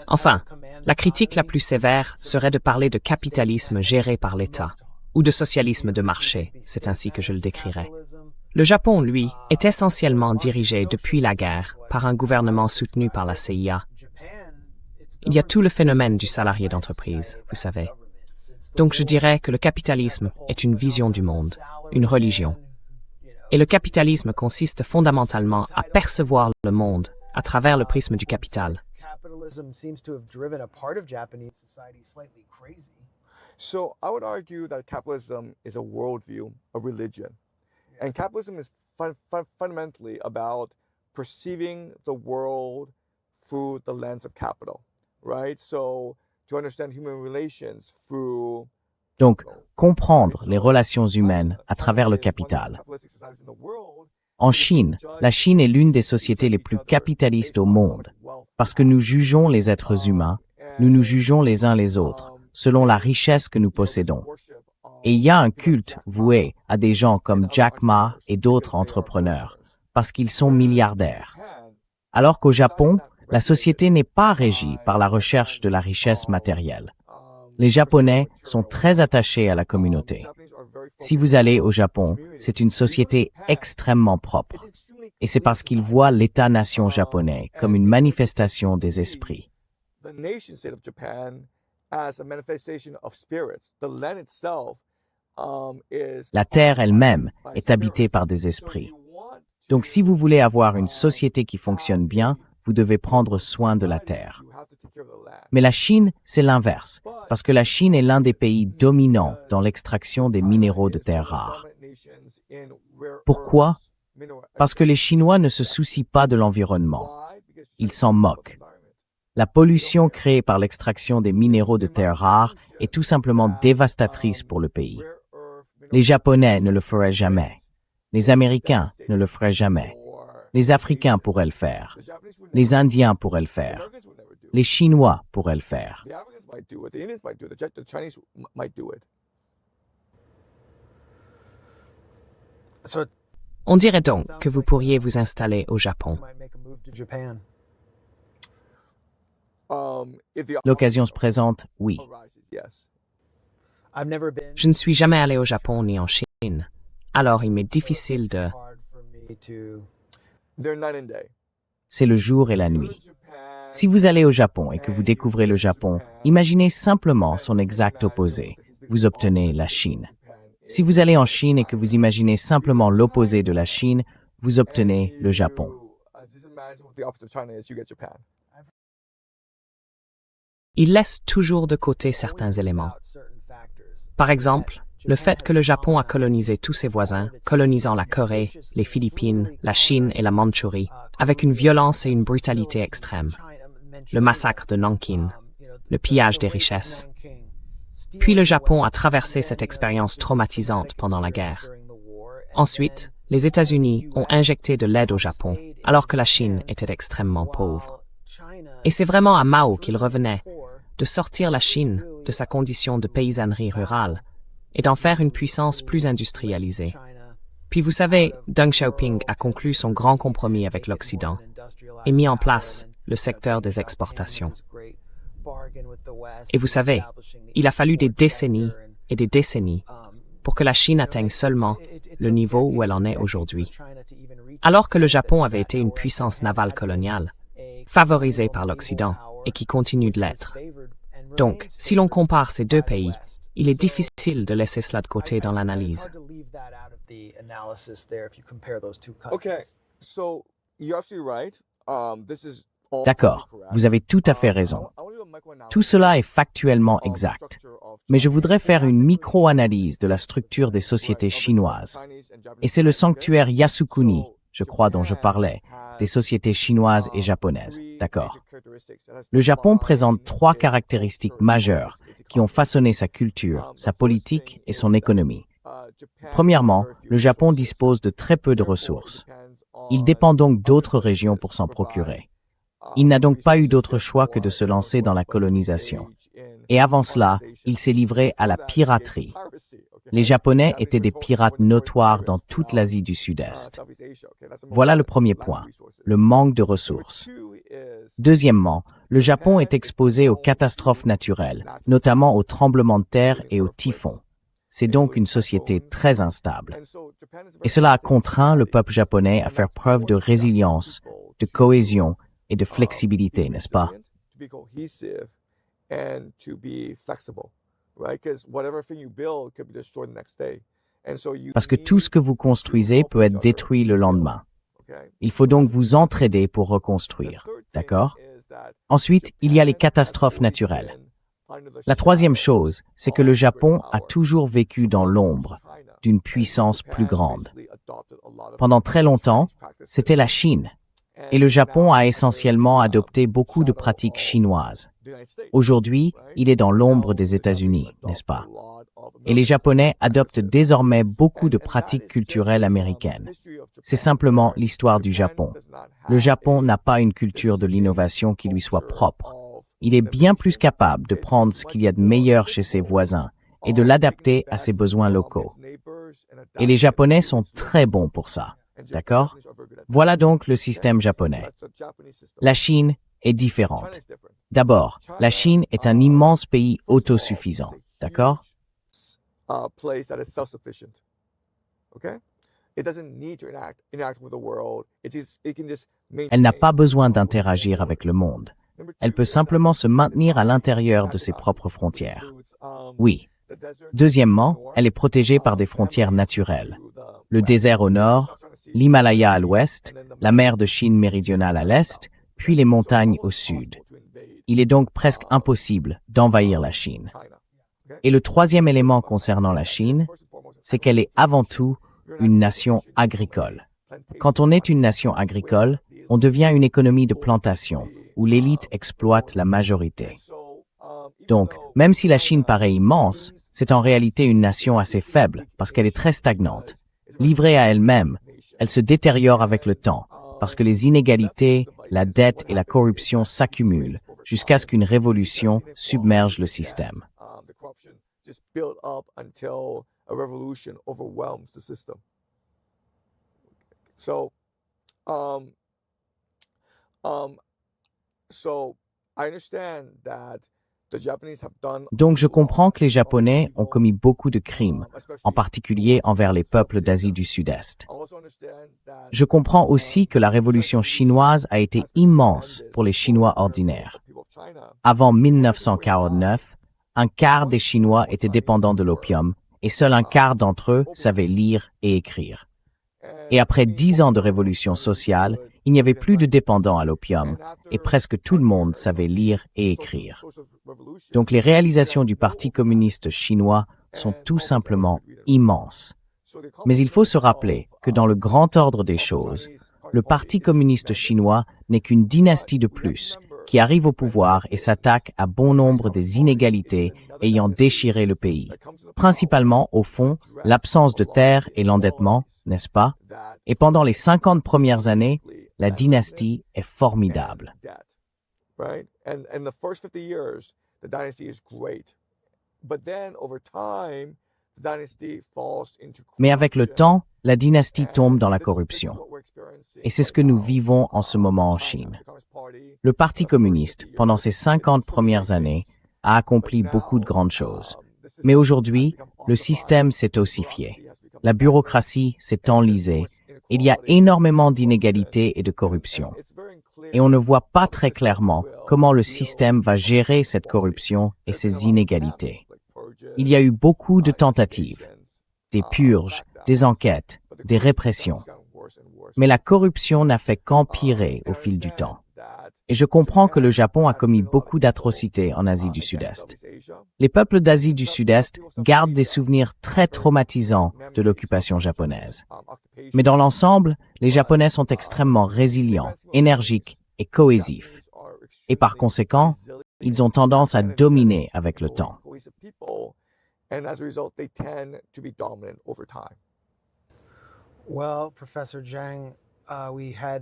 Enfin, la critique la plus sévère serait de parler de capitalisme géré par l'État, ou de socialisme de marché, c'est ainsi que je le décrirais. Le Japon, lui, est essentiellement dirigé depuis la guerre par un gouvernement soutenu par la CIA. Il y a tout le phénomène du salarié d'entreprise, vous savez. Donc je dirais que le capitalisme est une vision du monde, une religion. Et le capitalisme consiste fondamentalement à percevoir le monde à travers le prisme du capital. So I would argue that capitalism is a worldview, a religion. And capitalism is fundamentally about perceiving the world through the lens of capital, right? So to understand human relations through Donc, comprendre les relations humaines à travers le capital. En Chine, la Chine est l'une des sociétés les plus capitalistes au monde, parce que nous jugeons les êtres humains, nous nous jugeons les uns les autres, selon la richesse que nous possédons. Et il y a un culte voué à des gens comme Jack Ma et d'autres entrepreneurs, parce qu'ils sont milliardaires. Alors qu'au Japon, la société n'est pas régie par la recherche de la richesse matérielle. Les Japonais sont très attachés à la communauté. Si vous allez au Japon, c'est une société extrêmement propre. Et c'est parce qu'ils voient l'État-nation japonais comme une manifestation des esprits. La terre elle-même est habitée par des esprits. Donc si vous voulez avoir une société qui fonctionne bien, vous devez prendre soin de la terre. Mais la Chine, c'est l'inverse, parce que la Chine est l'un des pays dominants dans l'extraction des minéraux de terres rares. Pourquoi? Parce que les Chinois ne se soucient pas de l'environnement. Ils s'en moquent. La pollution créée par l'extraction des minéraux de terres rares est tout simplement dévastatrice pour le pays. Les Japonais ne le feraient jamais. Les Américains ne le feraient jamais. Les Africains pourraient le faire. Les Indiens pourraient le faire. Les Chinois pourraient le faire. On dirait donc que vous pourriez vous installer au Japon. L'occasion se présente, oui. Je ne suis jamais allé au Japon ni en Chine, alors il m'est difficile de... C'est le jour et la nuit. Si vous allez au Japon et que vous découvrez le Japon, imaginez simplement son exact opposé. Vous obtenez la Chine. Si vous allez en Chine et que vous imaginez simplement l'opposé de la Chine, vous obtenez le Japon. Il laisse toujours de côté certains éléments. Par exemple, le fait que le Japon a colonisé tous ses voisins, colonisant la Corée, les Philippines, la Chine et la Mandchourie, avec une violence et une brutalité extrêmes. Le massacre de Nankin, le pillage des richesses. Puis le Japon a traversé cette expérience traumatisante pendant la guerre. Ensuite, les États-Unis ont injecté de l'aide au Japon, alors que la Chine était extrêmement pauvre. Et c'est vraiment à Mao qu'il revenait de sortir la Chine de sa condition de paysannerie rurale et d'en faire une puissance plus industrialisée. Puis vous savez, Deng Xiaoping a conclu son grand compromis avec l'Occident et mis en place le secteur des exportations. Et vous savez, il a fallu des décennies et des décennies pour que la Chine atteigne seulement le niveau où elle en est aujourd'hui, alors que le Japon avait été une puissance navale coloniale, favorisée par l'Occident et qui continue de l'être. Donc, si l'on compare ces deux pays, il est difficile de laisser cela de côté dans l'analyse. Okay, so you're absolutely right. This is all D'accord, correct. vous avez tout à fait raison. I want to do a micro-analysis Tout cela est factuellement of the exact. structure of Mais je China. voudrais faire une micro-analyse de la structure des sociétés chinoises. Et c'est le sanctuaire Yasukuni, je crois, dont je parlais, des sociétés chinoises et japonaises. D'accord. Le Japon présente 3 caractéristiques majeures qui ont façonné sa culture, sa politique et son économie. Premièrement, le Japon dispose de très peu de ressources. Il dépend donc d'autres régions pour s'en procurer. Il n'a donc pas eu d'autre choix que de se lancer dans la colonisation. Et avant cela, il s'est livré à la piraterie. Les Japonais étaient des pirates notoires dans toute l'Asie du Sud-Est. Voilà le premier point, le manque de ressources. Deuxièmement, le Japon est exposé aux catastrophes naturelles, notamment aux tremblements de terre et aux typhons. C'est donc une société très instable. Et cela a contraint le peuple japonais à faire preuve de résilience, de cohésion et de flexibilité, n'est-ce pas? Parce que tout ce que vous construisez peut être détruit le lendemain. Il faut donc vous entraider pour reconstruire, d'accord? Ensuite, il y a les catastrophes naturelles. La troisième chose, c'est que le Japon a toujours vécu dans l'ombre d'une puissance plus grande. Pendant très longtemps, c'était la Chine, et le Japon a essentiellement adopté beaucoup de pratiques chinoises. Aujourd'hui, il est dans l'ombre des États-Unis, n'est-ce pas? Et les Japonais adoptent désormais beaucoup de pratiques culturelles américaines. C'est simplement l'histoire du Japon. Le Japon n'a pas une culture de l'innovation qui lui soit propre. Il est bien plus capable de prendre ce qu'il y a de meilleur chez ses voisins et de l'adapter à ses besoins locaux. Et les Japonais sont très bons pour ça. D'accord? Voilà donc le système japonais. La Chine est différente. D'abord, la Chine est un immense pays autosuffisant. D'accord? Elle n'a pas besoin d'interagir avec le monde. Elle peut simplement se maintenir à l'intérieur de ses propres frontières. Oui. Deuxièmement, elle est protégée par des frontières naturelles. Le désert au nord, l'Himalaya à l'ouest, la mer de Chine méridionale à l'est, puis les montagnes au sud. Il est donc presque impossible d'envahir la Chine. Et le troisième élément concernant la Chine, c'est qu'elle est avant tout une nation agricole. Quand on est une nation agricole, on devient une économie de plantation, où l'élite exploite la majorité. Donc, même si la Chine paraît immense, c'est en réalité une nation assez faible, parce qu'elle est très stagnante. Livrée à elle-même, elle se détériore avec le temps, parce que les inégalités, la dette et la corruption s'accumulent, jusqu'à ce qu'une révolution submerge le système. Donc je comprends que les Japonais ont commis beaucoup de crimes, en particulier envers les peuples d'Asie du Sud-Est. Je comprends aussi que la révolution chinoise a été immense pour les Chinois ordinaires. Avant 1949, un quart des Chinois étaient dépendants de l'opium et seul un quart d'entre eux savaient lire et écrire. Et après 10 ans de révolution sociale, il n'y avait plus de dépendants à l'opium et presque tout le monde savait lire et écrire. Donc les réalisations du Parti communiste chinois sont tout simplement immenses. Mais il faut se rappeler que dans le grand ordre des choses, le Parti communiste chinois n'est qu'une dynastie de plus qui arrive au pouvoir et s'attaque à bon nombre des inégalités ayant déchiré le pays. Principalement, au fond, l'absence de terre et l'endettement, n'est-ce pas? Et pendant les 50 premières années, la dynastie est formidable. Mais avec le temps, la dynastie tombe dans la corruption. Et c'est ce que nous vivons en ce moment en Chine. Le Parti communiste, pendant ces 50 premières années, a accompli beaucoup de grandes choses. Mais aujourd'hui, le système s'est ossifié. La bureaucratie s'est enlisée. Il y a énormément d'inégalités et de corruption. Et on ne voit pas très clairement comment le système va gérer cette corruption et ces inégalités. Il y a eu beaucoup de tentatives, des purges, des enquêtes, des répressions. Mais la corruption n'a fait qu'empirer au fil du temps. Et je comprends que le Japon a commis beaucoup d'atrocités en Asie du Sud-Est. Les peuples d'Asie du Sud-Est gardent des souvenirs très traumatisants de l'occupation japonaise. Mais dans l'ensemble, les Japonais sont extrêmement résilients, énergiques et cohésifs. Et par conséquent, ils ont tendance à dominer avec le temps.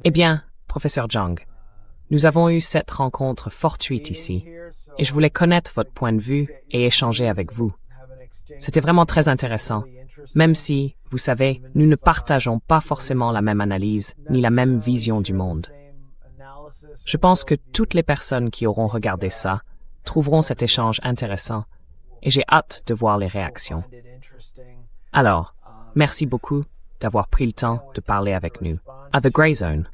Eh bien, professeur Zhang, nous avons eu cette rencontre fortuite ici, et je voulais connaître votre point de vue et échanger avec vous. C'était vraiment très intéressant, même si, vous savez, nous ne partageons pas forcément la même analyse ni la même vision du monde. Je pense que toutes les personnes qui auront regardé ça trouveront cet échange intéressant, et j'ai hâte de voir les réactions. Alors, merci beaucoup d'avoir pris le temps de parler avec nous à The Grey Zone.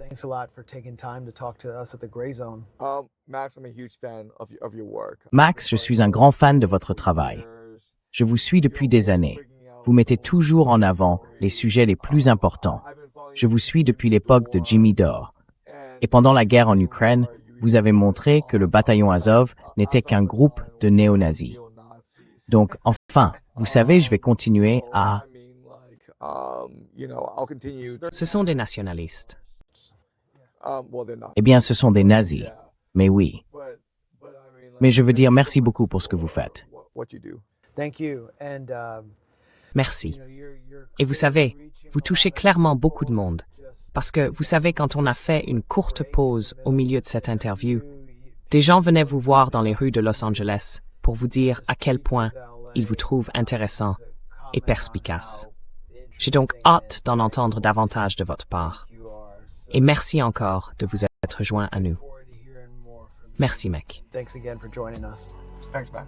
Max, je suis un grand fan de votre travail. Je vous suis depuis des années. Vous mettez toujours en avant les sujets les plus importants. Je vous suis depuis l'époque de Jimmy Dore. Et pendant la guerre en Ukraine, vous avez montré que le bataillon Azov n'était qu'un groupe de néo-nazis. Donc, enfin, vous savez, je vais continuer à... Ce sont des nationalistes. Eh bien, ce sont des nazis. Mais oui. Mais je veux dire merci beaucoup pour ce que vous faites. Merci. Et vous savez, vous touchez clairement beaucoup de monde. Parce que, vous savez, quand on a fait une courte pause au milieu de cette interview, des gens venaient vous voir dans les rues de Los Angeles pour vous dire à quel point ils vous trouvent intéressant et perspicace. J'ai donc hâte d'en entendre davantage de votre part. Et merci encore de vous être joint à nous. Merci, mec. Thanks again for joining us. Thanks, man.